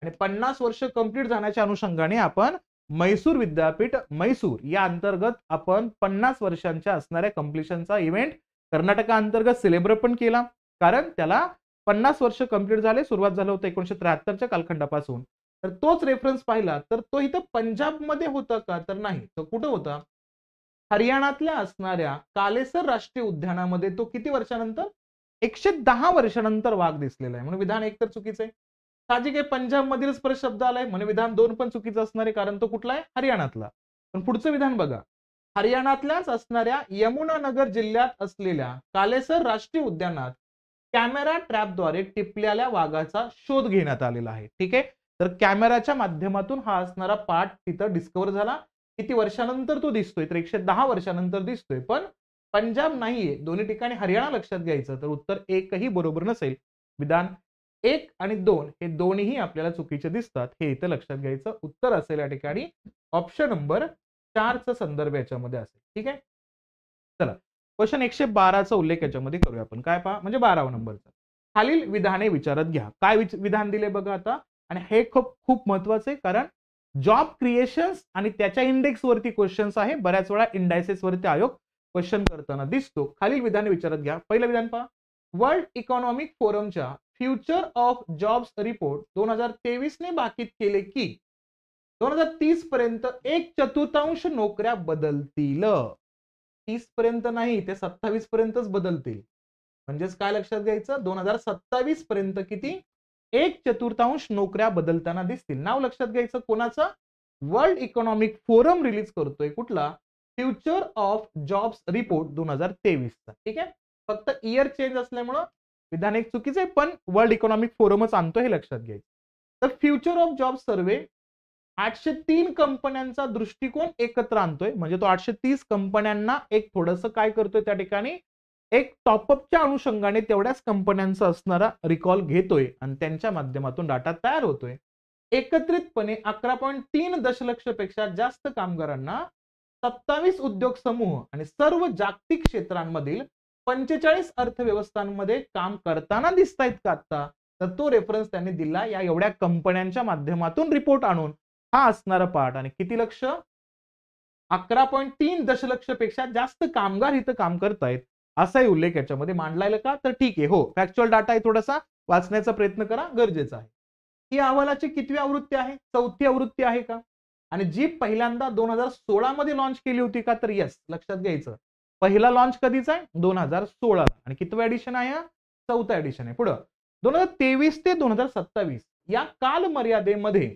आणि 50 वर्ष कंप्लीट झाल्याच्या अनुषंगाने आपण मैसूर विद्यापीठ मैसूर या अंतर्गत आपण 50 वर्षांच्या असणाऱ्या कंप्लीशनचा इव्हेंट कर्नाटका अंतर्गत सेलिब्रेट पण केला, कारण त्याला 50 वर्ष कंप्लीट झाले. सुरुवात झालं होतं 1973च्या कालखंडापासून. तर तोच रेफरन्स पाहिला तर तो इथं पंजाबमध्ये होता का? तर नाही. तो कुठं होता? हरियाणातल्या असणाऱ्या कालेसर राष्ट्रीय उद्यानामध्ये. तो किती वर्षानंतर? 110 वर्षानंतर वाघ दिसलेला आहे. म्हणून विधान 1 तर चुकीचं आहे. साहजिक आहे, पंजाब मधीलच परत शब्द आलाय म्हणून विधान 2 पण चुकीचं असणार आहे, कारण तो कुठला आहे? हरियाणातला. पण पुढचं विधान बघा, हरियाणातल्याच असणाऱ्या यमुनानगर जिल्ह्यात असलेल्या कालेसर राष्ट्रीय उद्यानात कॅमेरा ट्रॅपद्वारे टिपलेल्या वाघाचा शोध घेण्यात आलेला आहे. ठीक आहे. तर कॅमेराच्या माध्यमातून हा असणारा पार्ट तिथं डिस्कव्हर झाला. किती वर्षानंतर तो दिसतोय? तर 110 वर्षानंतर दिसतोय. पण पंजाब नाहीये, दोन्ही ठिकाणी हरियाणा लक्षात घ्यायचं. तर उत्तर एकही बरोबर नसेल. विधान 1 आणि 2 हे दोन्हीही आपल्याला चुकीचे दिसतात, हे इथं लक्षात घ्यायचं. उत्तर असेल या ठिकाणी ऑप्शन नंबर 4 चा संदर्भ याच्यामध्ये असेल. ठीक आहे. चला क्वेश्चन 112 उल्लेख याच्यामध्ये करूया आपण. काय पहा, म्हणजे 12वा नंबरचा. खालील विधाने विचारात घ्या. काय विधान दिले बघा आता, आणि हे खूप खूप महत्वाचं आहे, कारण जॉब क्रिएशन्स आणि त्याच्या इंडेक्स वरती क्वेश्चन्स आहे. बऱ्याच वेळा इंडायसेस वरती आयोग क्वेश्चन करताना दिसतो. खालील विधाने विचारात घ्या. पहिलं विधान पहा, वर्ल्ड इकॉनॉमिक फोरमच्या फ्युचर ऑफ जॉब्स रिपोर्ट 2023 ने भाकीत केले की 2030 पर्यंत 1/4 नोकऱ्या बदलतील. 30 पर्यंत नाही, ते 27 पर्यंतच बदलतील. म्हणजेच काय लक्षात घ्यायचं? 2027 पर्यंत किती? 1/4 नोकऱ्या बदलताना दिसतील. नाव लक्षात घ्यायचं कोणाचं? वर्ल्ड इकॉनॉमिक फोरम रिलीज करतोय. कुठला? फ्युचर ऑफ जॉब्स रिपोर्ट 2023 चा. ठीक आहे. फक्त इयर चेंज असल्यामुळं विधान एक चुकीचं आहे, पण वर्ल्ड इकॉनॉमिक फोरमच आणतो हे लक्षात घ्यायचं. तर फ्युचर ऑफ जॉब सर्वे 803 कंपन्यांचा दृष्टिकोन एकत्र आणतोय. म्हणजे तो 830 कंपन्यांना एक थोडंसं काय करतोय त्या ठिकाणी, एक टॉपअपच्या अनुषंगाने तेवढ्याच कंपन्यांचा असणारा रिकॉल घेतोय आणि त्यांच्या माध्यमातून डाटा तयार होतोय. एकत्रितपणे 11.3 दशलक्ष पेक्षा जास्त कामगारांना 27 उद्योग समूह आणि सर्व जागतिक क्षेत्रांमधील 45 अर्थव्यवस्थांमध्ये काम करताना दिसतायत का आता? तर तो रेफरन्स त्यांनी दिला या एवढ्या कंपन्यांच्या माध्यमातून रिपोर्ट आणून. हा असणारा पार्ट, आणि किती लक्ष? 11.3 दशलक्ष पेक्षा जास्त कामगार इथं काम करतायत असाही उल्लेख याच्यामध्ये मांडलाय का? तर ठीक आहे. हो, फॅक्च्युअल डाटा आहे, थोडासा वाचण्याचा प्रयत्न करा, गरजेचा आहे. ही अहवालाची कितवी आवृत्ती आहे? 4थी आवृत्ती आहे का? आणि जी पहिल्यांदा 2016 मध्ये लॉन्च केली होती का? तर यस, लक्षात घ्यायचं. पहिला लॉन्च कधीचा आहे? 2016 आणि कितवं एडिशन आहे? 4थं एडिशन आहे. पुढं 2023 ते 2027 या कालमर्यादेमध्ये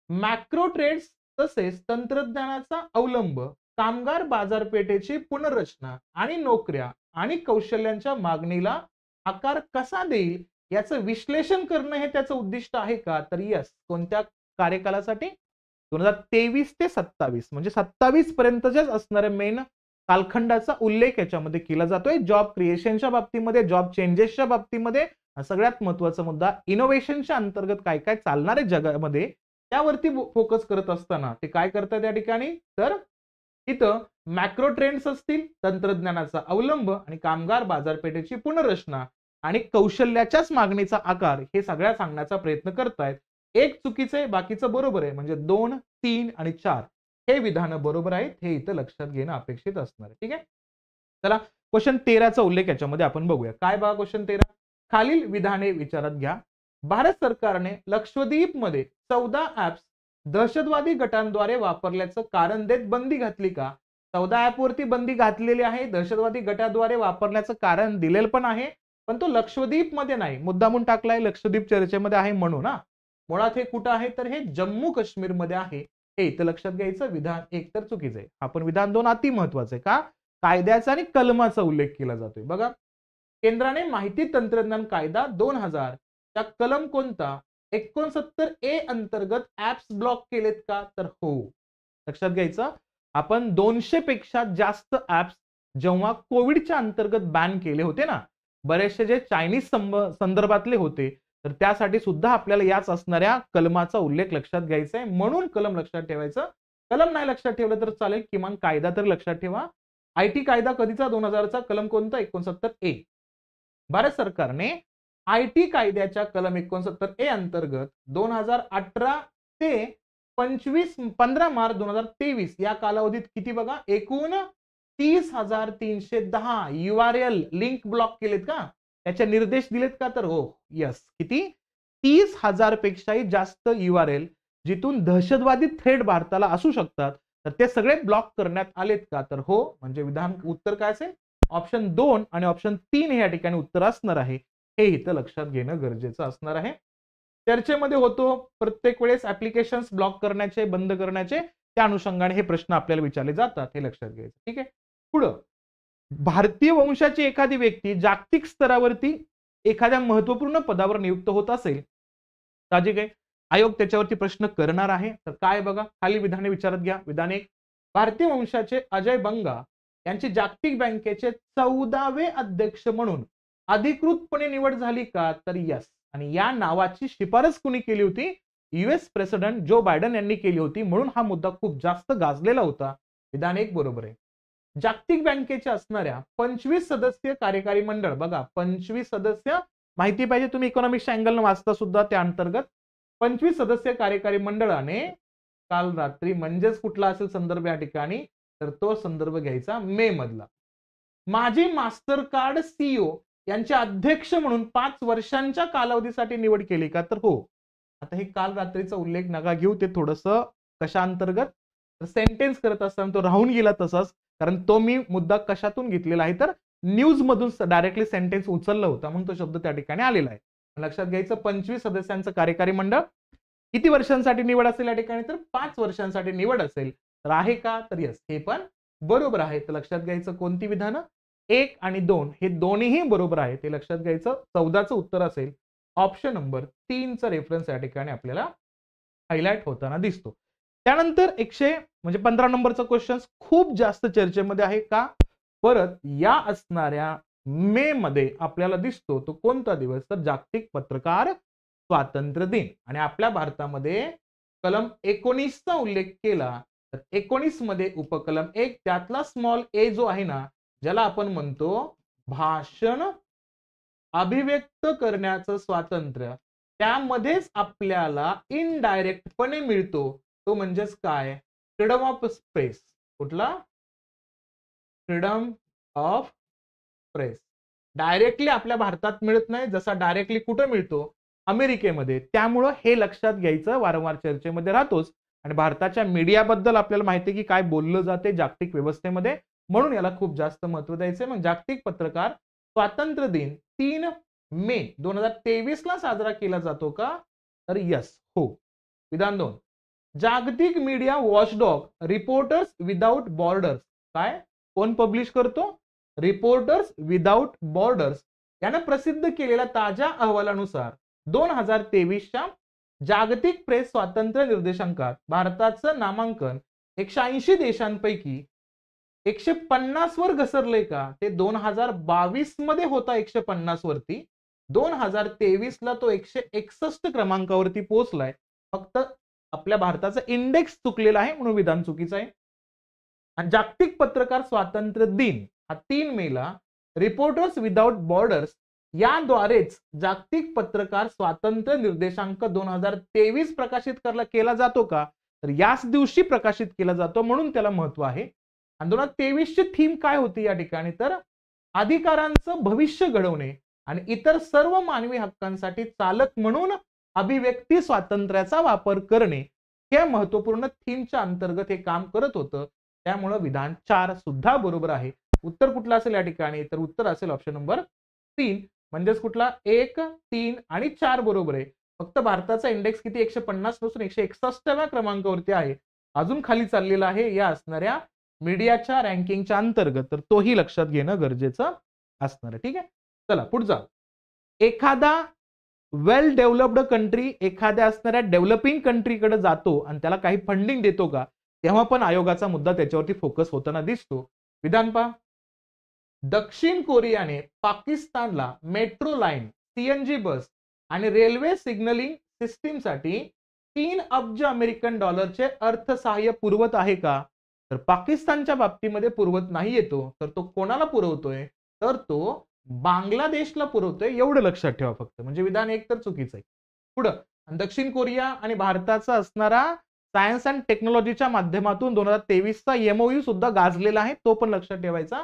मॅक्रो ट्रेड्स तसेच तंत्रज्ञानाचा अवलंब, कामगार बाजारपेठेची पुनर्रचना आणि नोकऱ्या आणि कौशल्यांच्या मागणीला आकार कसा देईल याचं विश्लेषण करणं हे त्याचं उद्दिष्ट आहे का? तर यस. कोणत्या कार्यकालासाठी? 2023 ते 27 म्हणजे 27 पर्यंतच्याच असणाऱ्या मेन कालखंडाचा उल्लेख याच्यामध्ये केला जातोय. जॉब क्रिएशनच्या बाबतीमध्ये, जॉब चेंजेसच्या बाबतीमध्ये, सगळ्यात महत्त्वाचा मुद्दा इनोव्हेशनच्या अंतर्गत काय काय चालणार आहे जगामध्ये त्यावरती फोकस करत असताना ते काय करतात या ठिकाणी? तर इथं मॅक्रो ट्रेंड्स असतील, तंत्रज्ञानाचा अवलंब आणि कामगार बाजारपेठेची पुनर्रचना आणि कौशल्याच्याच मागणीचा आकार हे सगळ्या सांगण्याचा प्रयत्न करतायत. एक चुकीचं आहे, बाकीचं बरोबर आहे. म्हणजे 2, 3 आणि 4 हे विधानं बरोबर आहेत. हे इथं लक्षात घेणं अपेक्षित असणार आहे. ठीक आहे. चला क्वेश्चन 13 चा उल्लेख याच्यामध्ये आपण बघूया. काय बघा क्वेश्चन 13, खालील विधाने विचारात घ्या. भारत सरकारने लक्षद्वीपमध्ये 14 ऍप्स दहशतवादी गटांद्वारे वापरल्याचं कारण देत बंदी घातली का? 14 ऍप वरती बंदी घातलेली आहे. दहशतवादी गटाद्वारे वापरण्याचं कारण दिलेलं पण आहे, पण तो लक्षद्वीप मध्ये नाही. मुद्दामून टाकलाय, लक्षद्वीप चर्चेमध्ये आहे म्हणून. मुळात हे कुठं आहे तर हे जम्मू काश्मीर मध्ये आहे. हे इथं लक्षात घ्यायचं. विधान 1 तर चुकीचं आहे. आपण विधान 2 अति महत्वाचं आहे. का? कायद्याचा आणि कलमाचा उल्लेख केला जातोय. बघा, केंद्राने माहिती तंत्रज्ञान कायदा 2000 चा कलम कोणता 69A अंतर्गत ऍप्स ब्लॉक केलेत का? तर हो. लक्षात घ्यायचं, आपण 200 पेक्षा जास्त ऍप्स जेव्हा कोविडच्या अंतर्गत बॅन केले होते ना, बरेचसे जे चायनीज संदर्भातले होते, तर त्यासाठी सुद्धा आपल्याला याच असणाऱ्या कलमाचा उल्लेख लक्षात घ्यायचा आहे. म्हणून कलम लक्षात ठेवायचं. कलम नाही लक्षात ठेवलं तर चालेल, किमान कायदा तर लक्षात ठेवा. आयटी कायदा कधीचा 2000 चा कलम कोणता 69A. भारत सरकारने आयटी कायद्याच्या कलम 69A अंतर्गत 2018 ते 15 मार्च 2023 या कालावधीत किती बघा, एकूण 30,310 URL लिंक ब्लॉक केलेत का? त्याचे निर्देश दिलेत का? तर हो, यस. किती? 30,000 पेक्षाही जास्त URL जिथून दहशतवादी थ्रेट भारताला असू शकतात, तर ते सगळे ब्लॉक करण्यात आलेत का? तर हो. म्हणजे विधान उत्तर काय असेल? ऑप्शन 2 आणि ऑप्शन 3 हे या ठिकाणी उत्तर असणार आहे. हे इथं लक्षात घेणं गरजेचं असणार आहे. चर्चेमध्ये होतो प्रत्येक वेळेस ऍप्लिकेशन्स ब्लॉक करण्याचे, बंद करण्याचे, त्या अनुषंगाने हे प्रश्न आपल्याला विचारले जातात. हे लक्षात घ्यायचं. ठीक आहे. पुढं, भारतीय वंशाची एखादी व्यक्ती जागतिक स्तरावरती एखाद्या महत्वपूर्ण पदावर नियुक्त होत असेल, साहजिक आहे आयोग त्याच्यावरती प्रश्न करणार आहे. तर काय बघा, खाली विधाने विचारत घ्या. विधान 1, भारतीय वंशाचे अजय बंगा यांची जागतिक बँकेचे 14वे अध्यक्ष म्हणून अधिकृतपणे निवड झाली का? तर यस. आणि या नावाची शिफारस कुणी केली होती? US प्रेसिडेंट जो बायडन यांनी केली होती. म्हणून हा मुद्दा खूप जास्त गाजलेला होता. विधान 1 बरोबर आहे. जागतिक बँकेच्या असणाऱ्या 25 सदस्यीय कार्यकारी मंडळ, बघा 25 सदस्य, माहिती पाहिजे तुम्ही इकॉनॉमिक्सच्या अँगलनं वाचता सुद्धा, त्या अंतर्गत 25 सदस्य कार्यकारी मंडळाने काल रात्री, म्हणजेच कुठला असेल संदर्भ या ठिकाणी, तर तो संदर्भ घ्यायचा मे मधला, माजी मास्टर कार्ड CEO यांचे अध्यक्ष म्हणून 5 वर्षांच्या कालावधीसाठी निवड केली का? तर हो. आता हे काल रात्रीचा उल्लेख नका घेऊ, ते थोडंसं कशा अंतर्गत सेंटेन्स करत असताना तो राहून गेला तसाच, कारण तो मी मुद्दा कशातून घेतलेला आहे तर न्यूज मधून डायरेक्टली सेंटेन्स उचलला होता, म्हणून तो शब्द त्या ठिकाणी आलेला आहे. लक्षात घ्यायचं, 25 सदस्यांचं कार्यकारी मंडळ, किती वर्षांसाठी निवड असेल या ठिकाणी तर 5 वर्षांसाठी निवड असेल. तर आहे का? तर यस, हे पण बरोबर आहे. तर लक्षात घ्यायचं, कोणती विधानं 1 आणि 2 हे दोन्हीही बरोबर आहे. ते लक्षात घ्यायचं. 14चं उत्तर असेल ऑप्शन नंबर 3 चा रेफरन्स या ठिकाणी आपल्याला हायलाइट होताना दिसतो. त्यानंतर 15 नंबरचा क्वेश्चन खूप जास्त चर्चेमध्ये आहे का? परत या असणाऱ्या मे मध्ये आपल्याला दिसतो तो कोणता दिवस तर जागतिक पत्रकार स्वातंत्र्य दिन. आणि आपल्या भारतामध्ये कलम 19 चा उल्लेख केला तर 19 मध्ये उपकलम 1 त्यातला स्मॉल ए जो आहे ना, ज्याला आपण म्हणतो भाषण अभिव्यक्त करण्याचं स्वातंत्र्य, त्यामध्येच आपल्याला इनडायरेक्टपणे मिळतो. तो म्हणजेच काय? Freedom of press. कुठला? Freedom of press. डायरेक्टली आपल्या भारतात मिळत नाही, जसा डायरेक्टली कुठं मिळतो? अमेरिकेमध्ये. त्यामुळं हे लक्षात घ्यायचं, वारंवार चर्चेमध्ये राहतोच. आणि भारताच्या मीडियाबद्दल आपल्याला माहिती आहे की काय बोललं जाते जागतिक व्यवस्थेमध्ये, म्हणून याला खूप जास्त महत्व द्यायचंय. मग जागतिक पत्रकार स्वातंत्र्य दिन 3 मे 2023 ला साजरा केला जातो का? तर यस, हो. विधान 2, जागतिक media watchdog reporters without borders, काय कोण पब्लिश करतो? रिपोर्टर्स विदाउट बॉर्डर्स यानं प्रसिद्ध केलेल्या ताज्या अहवालानुसार 2023च्या जागतिक प्रेस स्वातंत्र्य निर्देशांकात भारताचं नामांकन 180 देशांपैकी 150 वर घसरलंय का? ते 2022 मध्ये होता 150 वरती, 2023 ला तो 161 क्रमांकावरती पोहोचलाय. फक्त आपल्या भारताचा इंडेक्स चुकलेला आहे म्हणून विधान चुकीचं आहे. आणि जागतिक पत्रकार स्वातंत्र्य दिन हा 3 मेला रिपोर्टर्स विदाउट बॉर्डर्स याद्वारेच जागतिक पत्रकार स्वातंत्र्य निर्देशांक 2023 प्रकाशित केला जातो का, तर याच दिवशी प्रकाशित केला जातो, म्हणून त्याला महत्व आहे. आणि 2023 ची थीम काय होती या ठिकाणी, तर अधिकारांचं भविष्य घडवणे आणि इतर सर्व मानवी हक्कांसाठी चालक म्हणून अभिव्यक्ती स्वातंत्र्याचा वापर करणे या महत्वपूर्ण थीमच्या अंतर्गत हे काम करत होतं. त्यामुळे विधान 4 सुद्धा बरोबर आहे. उत्तर कुठलं असेल या ठिकाणी, तर उत्तर असेल ऑप्शन नंबर 3. म्हणजेच कुठला 1, 3 आणि 4 बरोबर आहे. फक्त भारताचा इंडेक्स किती 150 पासून 161व्या क्रमांकावरती आहे, अजून खाली चाललेला आहे या असणाऱ्या मीडियाच्या रँकिंगच्या अंतर्गत, तर तोही लक्षात घेणं गरजेचं असणार आहे. ठीक आहे, चला पुढचा. एखादा वेल डेव्हलप्ड कंट्री एखाद्या असणाऱ्या डेव्हलपिंग कंट्रीकडे जातो आणि त्याला काही फंडिंग देतो का, तेव्हा पण आयोगाचा मुद्दा त्याच्यावरती फोकस होताना दिसतो. विधान पहा, दक्षिण कोरियाने पाकिस्तानला मेट्रो लाईन, सीएनजी बस आणि रेल्वे सिग्नलिंग सिस्टीमसाठी 3 अब्ज अमेरिकन डॉलरचे अर्थसहाय्य पुरवत आहे का, तर पाकिस्तानच्या बाबतीमध्ये पुरवत नाही येतो, तर तो कोणाला पुरवतोय, तर तो बांगलादेशला पुरवतोय. एवढं लक्षात ठेवा फक्त, म्हणजे विधान 1 तर चुकीचं आहे. पुढं दक्षिण कोरिया आणि भारताचा असणारा सायन्स अँड टेक्नॉलॉजीच्या माध्यमातून 2023 चा एमओयू सुद्धा गाजलेला आहे, तो पण लक्षात ठेवायचा.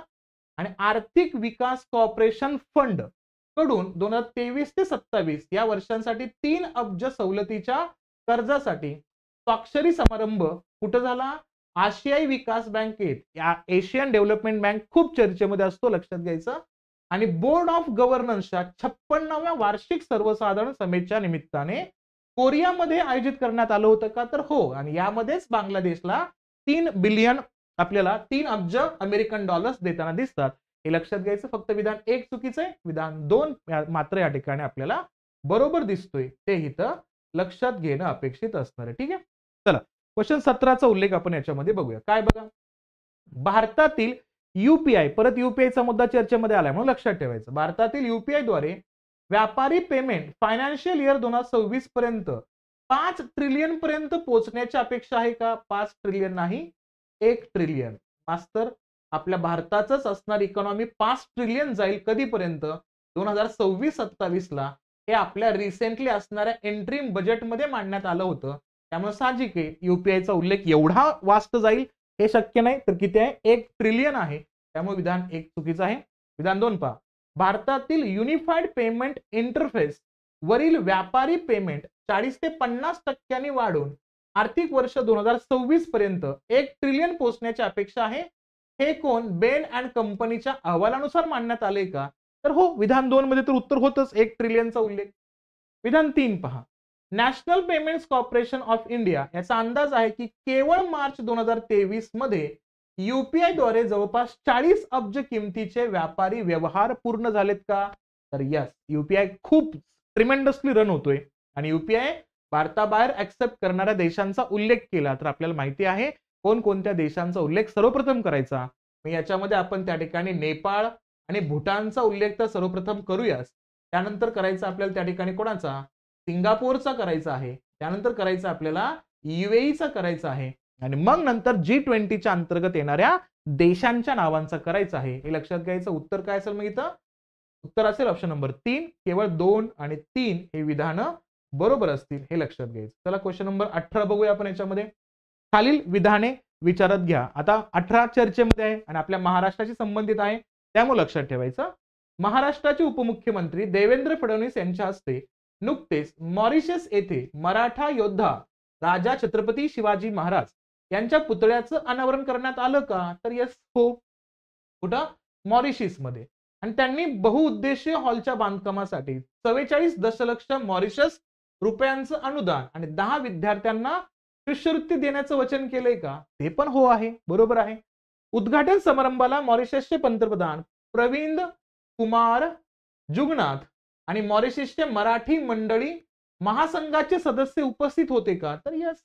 आणि आर्थिक विकास कॉर्पोरेशन फंड कडून 2023 ते 27 या वर्षांसाठी 3 अब्ज सवलतीच्या कर्जासाठी स्वाक्षरी समारंभ कुठं झाला, आशियाई विकास बँकेत. या एशियन डेव्हलपमेंट बँक खूप चर्चेमध्ये असतो, लक्षात घ्यायचं. आणि बोर्ड ऑफ गव्हर्नन्सच्या 56व्या वार्षिक सर्वसाधारण सभेच्या निमित्ताने कोरियामध्ये आयोजित करण्यात आलं होतं का, तर हो. आणि यामध्येच बांगलादेशला 3 बिलियन आपल्याला 3 अब्ज अमेरिकन डॉलर्स देताना दिसतात, हे लक्षात घ्यायचं. फक्त विधान 1 चुकीचं आहे, विधान 2 मात्र या ठिकाणी आपल्याला बरोबर दिसतोय, ते इथं लक्षात घेणं अपेक्षित असणार आहे. ठीक आहे, चला क्वेश्चन 17चा उल्लेख आपण याच्यामध्ये बघूया. काय बघा, भारतातील यूपीआय, परत यूपीआयचा मुद्दा चर्चेमध्ये आलाय म्हणून लक्षात ठेवायचं. भारतातील यूपीआय द्वारे व्यापारी पेमेंट फायनान्शियल इयर 2026 पर्यंत 5 ट्रिलियन पर्यंत पोहोचण्याची अपेक्षा आहे का, 5 ट्रिलियन नाही 1 ट्रिलियन. मास्तर आपल्या भारताचंच असणार इकॉनॉमी 5 ट्रिलियन जाईल कधीपर्यंत, 2026-27 ला. हे आपल्या रिसेंटली असणाऱ्या एंट्रीम बजेटमध्ये मांडण्यात आलं होतं. त्यामुळे साहजिक आहे यूपीआयचा उल्लेख एवढा वास्ट जाईल हे शक्य नाही, तर किती आहे 1 ट्रिलियन आहे. त्यामुळे विधान 1 चुकीचं आहे. विधान 2 पहा, भारतातील युनिफाईड पेमेंट इंटरफेस वरील व्यापारी पेमेंट 40 ते 50% वाढून आर्थिक वर्ष 2026 पर्यंत 1 ट्रिलियन पोहोचण्याची अपेक्षा आहे. हे कोण बेन अँड कंपनीच्या अहवालानुसार मांडण्यात आले का, तर हो. विधान 2 मध्ये तर उत्तर होतच 1 ट्रिलियनचा उल्लेख. विधान 3 पहा, national payments corporation of India याचा अंदाज आहे की केवळ मार्च 2023 मध्ये यूपीआय द्वारे जवळपास 40 अब्ज किमतीचे व्यापारी व्यवहार पूर्ण झालेत का, तर यस. यूपीआय खूप ट्रिमेंडसली रन होतोय आणि यूपीआय भारताबाहेर ऍक्सेप्ट करणाऱ्या देशांचा उल्लेख केला तर आपल्याला माहिती आहे कोणकोणत्या देशांचा उल्लेख सर्वप्रथम करायचा. याच्यामध्ये आपण त्या ठिकाणी नेपाळ आणि भूटानचा उल्लेख तर सर्वप्रथम करूयाच. त्यानंतर करायचा आपल्याला त्या ठिकाणी कोणाचा, सिंगापूरचा करायचा आहे. त्यानंतर करायचा आपल्याला यूएईचा करायचा आहे. आणि मग नंतर G20च्या अंतर्गत येणाऱ्या देशांच्या नावांचा करायचा आहे. हे लक्षात घ्यायचं. उत्तर काय असेल मग इथं, उत्तर असेल ऑप्शन नंबर 3. केवळ 2 आणि 3 हे विधानं बरोबर असतील, हे लक्षात घ्यायचं. चला क्वेश्चन नंबर 18 बघूया आपण. याच्यामध्ये खालील विधाने विचारात घ्या. आता 18 चर्चेमध्ये आहे आणि आपल्या महाराष्ट्राशी संबंधित आहे, त्यामुळे लक्षात ठेवायचं. महाराष्ट्राचे उपमुख्यमंत्री देवेंद्र फडणवीस यांच्या हस्ते नुकतेच मॉरिशस येथे मराठा योद्धा राजा छत्रपती शिवाजी महाराज यांच्या पुतळ्याचं अनावरण करण्यात आलं का, तर यस हो. कुठं, मॉरिशस मध्ये. आणि त्यांनी बहुउद्देशीय हॉलच्या बांधकामासाठी 44 दशलक्ष मॉरिशस रुपयांचं अनुदान आणि 10 विद्यार्थ्यांना शिष्यवृत्ती देण्याचं वचन केलंय का, ते पण हो आहे, बरोबर आहे. उद्घाटन समारंभाला मॉरिशसचे पंतप्रधान प्रविंद कुमार जुगनाथ आणि मॉरिशसचे मराठी मंडळी महासंघाचे सदस्य उपस्थित होते का, तर यस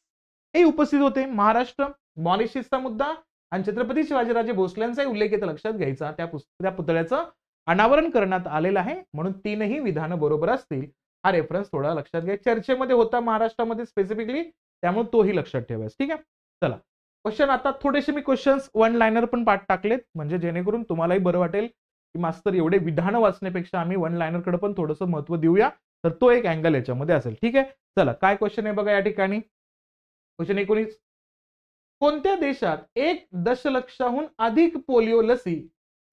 हे उपस्थित होते. महाराष्ट्र, मॉरिशसचा मुद्दा आणि छत्रपती शिवाजीराजे भोसल्यांचाही उल्लेख येथे लक्षात घ्यायचा. त्या पुतळ्याचं अनावरण करण्यात आलेलं आहे, म्हणून 3ही विधानं बरोबर असतील. हा रेफरन्स थोडा लक्षात घ्या. चर्चेमध्ये होता महाराष्ट्रामध्ये स्पेसिफिकली, त्यामुळे तोही लक्षात ठेवायचा. ठीक आहे, चला क्वेश्चन आता थोडेसे मी क्वेश्चन्स वन लाईनर पण पाठ टाकलेत, म्हणजे जेणेकरून तुम्हालाही बरं वाटेल की मास्तर एवढे विधान वाचण्यापेक्षा आम्ही वन लाईनर कडे पण थोडंसं महत्व देऊया, तर तो एक अँगल याच्यामध्ये असेल. ठीक आहे, चला काय क्वेश्चन आहे बघा या ठिकाणी. क्वेश्चन 19, कोणत्या देशात 1 दशलक्षाहून अधिक पोलिओ लसी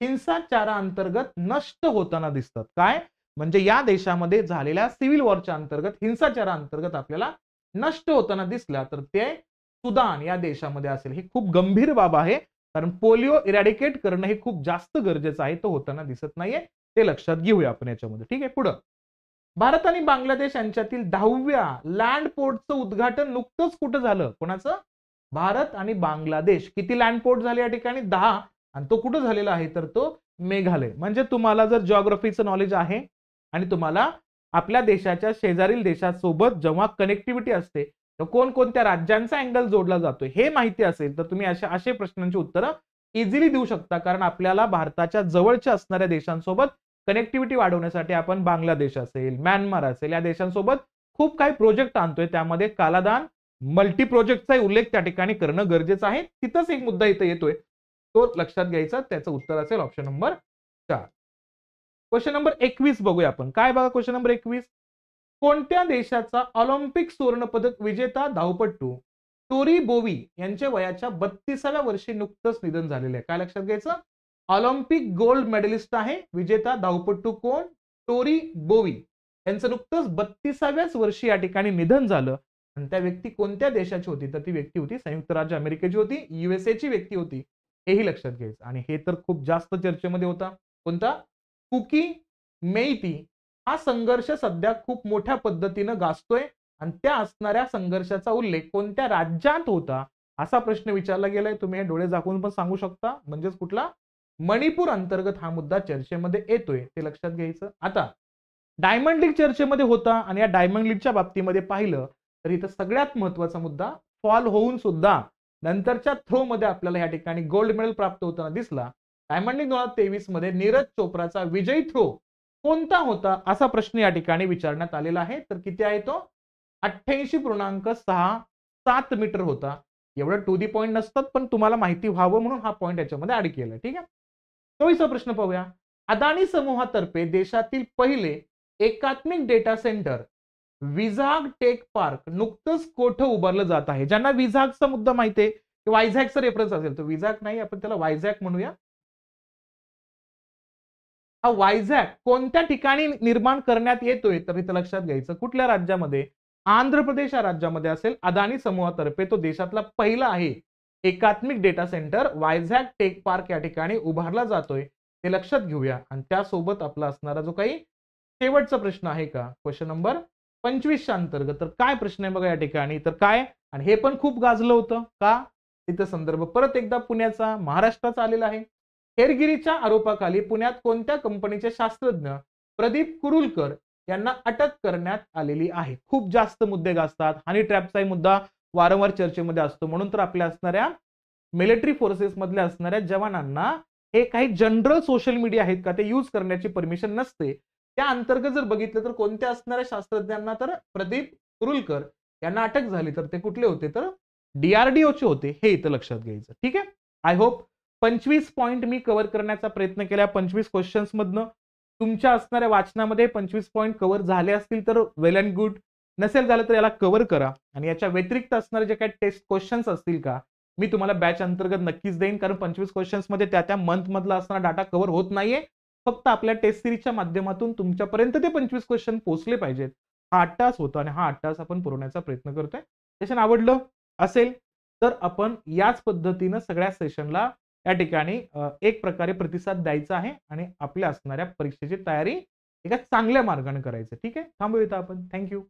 हिंसाचाराअंतर्गत नष्ट होताना दिसतात? काय म्हणजे या देशामध्ये झालेल्या सिव्हिल वॉरच्या अंतर्गत हिंसाचाराअंतर्गत आपल्याला नष्ट होताना दिसल्या तर ते सुदान या देशामध्ये असेल. ही खूप गंभीर बाब आहे, कारण पोलिओ इरॅडिकेट करणं हे खूप जास्त गरजेचं आहे. तो होताना दिसत नाहीये, ते लक्षात घेऊया आपण याच्यामध्ये. ठीक आहे, पुढं. भारत आणि बांगलादेश यांच्यातील 10व्या लँड पोर्टचं उद्घाटन नुकतंच कुठं झालं? कोणाचं? भारत आणि बांगलादेश. किती लँड पोर्ट झाले या ठिकाणी? 10. आणि तो कुठं झालेला आहे? तर तो मेघालय. म्हणजे तुम्हाला जर जिओग्राफीचं नॉलेज आहे आणि तुम्हाला आपल्या देशाच्या शेजारील देशासोबत जेव्हा कनेक्टिव्हिटी असते तर कोणकोणत्या राज्यांचा अँगल जोडला जातोय हे माहिती असेल तर तुम्ही असे प्रश्नांची उत्तरं इझिली देऊ शकता. कारण आपल्याला भारताच्या जवळच्या असणाऱ्या देशांसोबत कनेक्टिव्हिटी वाढवण्यासाठी आपण बांगलादेश असेल, म्यानमार असेल या देशांसोबत खूप काही प्रोजेक्ट आणतोय. त्यामध्ये कालादान मल्टी प्रोजेक्टचा उल्लेख त्या ठिकाणी करणं गरजेचं आहे. तिथंच एक मुद्दा इथे येतोय, तो लक्षात घ्यायचा. त्याचं उत्तर असेल ऑप्शन नंबर 4. क्वेश्चन नंबर 21 बघूया आपण. काय बघा क्वेश्चन नंबर 21, कोणत्या देशाचा ऑलिम्पिक सुवर्ण पदक विजेता धावपटू टोरी बोवी यांच्या वयाच्या 32व्या वर्षी नुकतंच निधन झालेलं आहे? काय लक्षात घ्यायचं? ऑलिम्पिक गोल्ड मेडलिस्ट आहे विजेता धावपटू कोण? टोरी बोवी. यांचं नुकतंच 32व्याच वर्षी या ठिकाणी निधन झालं. आणि त्या व्यक्ती कोणत्या देशाची होती? तर ती व्यक्ती होती संयुक्त राज्य अमेरिकेची होती, युएसए ची व्यक्ती होती. हेही लक्षात घ्यायचं. आणि हे तर खूप जास्त चर्चेमध्ये होता. कोणता? कुकी मेइती हा संघर्ष सध्या खूप मोठ्या पद्धतीनं गाजतोय आणि त्या असणाऱ्या संघर्षाचा उल्लेख कोणत्या राज्यात होता असा प्रश्न विचारला गेलाय. तुम्ही हे डोळे झाकून पण सांगू शकता. म्हणजेच कुठला? मणिपूर अंतर्गत हा मुद्दा चर्चेमध्ये येतोय, ते लक्षात घ्यायचं. आता डायमंड लीग चर्चेमध्ये होता आणि या डायमंड लीगच्या बाबतीमध्ये पाहिलं तर इथं सगळ्यात महत्वाचा मुद्दा फॉल होऊन सुद्धा नंतरच्या थ्रो मध्ये आपल्याला या ठिकाणी गोल्ड मेडल प्राप्त होताना दिसला. डायमंड लीग 2023 मध्ये नीरज चोप्राचा विजयी थ्रो कोणता होता असा प्रश्न या ठिकाणी विचारण्यात आलेला आहे. तर किती आहे तो? 88.67 मीटर होता. एवढं टू दी पॉइंट नसतात, पण तुम्हाला माहिती व्हावं म्हणून हा पॉइंट याच्यामध्ये ऍड केला. ठीक आहे, 24वा प्रश्न पाहूया. अदानी समूहातर्फे देशातील पहिले एकात्मिक डेटा सेंटर विझाग टेक पार्क नुकतंच कोठं उभारलं जात आहे? ज्यांना विझागचा मुद्दा माहिती आहे, वायझॅकचा रेफरन्स असेल तर विझाग नाही, आपण त्याला वायझॅक म्हणूया. हा वायझॅक कोणत्या ठिकाणी निर्माण करण्यात येतोय? तर इथं लक्षात घ्यायचं कुठल्या राज्यामध्ये? आंध्र प्रदेश या राज्यामध्ये असेल. अदानी समूहातर्फे तो देशातला पहिला आहे एकात्मिक डेटा सेंटर वायझॅक टेक पार्क या ठिकाणी उभारला जातोय, ते लक्षात घेऊया. आणि त्यासोबत आपला असणारा जो काही शेवटचा प्रश्न आहे का क्वेश्चन नंबर 25 अंतर्गत, तर काय प्रश्न आहे बघा या ठिकाणी. तर काय, आणि हे पण खूप गाजलं होतं का? तिथं संदर्भ परत एकदा पुण्याचा, महाराष्ट्राचा आलेला आहे. हेरगिरीच्या आरोपाखाली पुण्यात कोणत्या कंपनीचे शास्त्रज्ञ प्रदीप कुरुलकर यांना अटक करण्यात आलेली आहे? खूप जास्त मुद्दे गाजतात. हनी ट्रॅपचाही मुद्दा वारंवार चर्चेमध्ये असतो. म्हणून तर आपल्या असणाऱ्या मिलिटरी फोर्सेस मधल्या असणाऱ्या जवानांना हे काही जनरल सोशल मीडिया आहेत का ते यूज करण्याची परमिशन नसते. त्या अंतर्गत जर बघितलं तर कोणत्या असणाऱ्या शास्त्रज्ञांना? तर प्रदीप कुरुलकर यांना अटक झाली. तर ते कुठले होते? तर डीआरडीओचे होते. हे इथं लक्षात घ्यायचं. ठीक आहे, I hope 25 point me cover करण्याचा प्रयत्न केला. 25 क्वेश्चन्स मधनं तुमच्या असणाऱ्या वाचनामध्ये 25 पॉइंट कव्हर झाले असतील तर वेल अँड गुड. नसेल झालं तर याला कव्हर करा. आणि याच्या व्यतिरिक्त असणारे जे काही टेस्ट क्वेश्चन्स असतील का, मी तुम्हाला बॅच अंतर्गत नक्कीच देईन. कारण 25 क्वेश्चन्स मध्ये त्या मंथ मधला असणारा डाटा कव्हर होत नाहीये. फक्त आपल्या टेस्ट सिरीजच्या माध्यमातून तुमच्यापर्यंत ते 25 क्वेश्चन पोहोचले पाहिजेत. हा 8 तास होता आणि हा 8 तास आपण पुरवण्याचा प्रयत्न करतोय. सेशन आवडलं असेल तर आपण याच पद्धतीनं सगळ्या सेशनला या ठिकाणी एक प्रकारे प्रतिसाद द्यायचा आहे आणि आपल्या असणाऱ्या परीक्षेची तयारी एका चांगल्या मार्गाने करायचं. ठीक आहे, थांबूया इथं आपण. थँक्यू.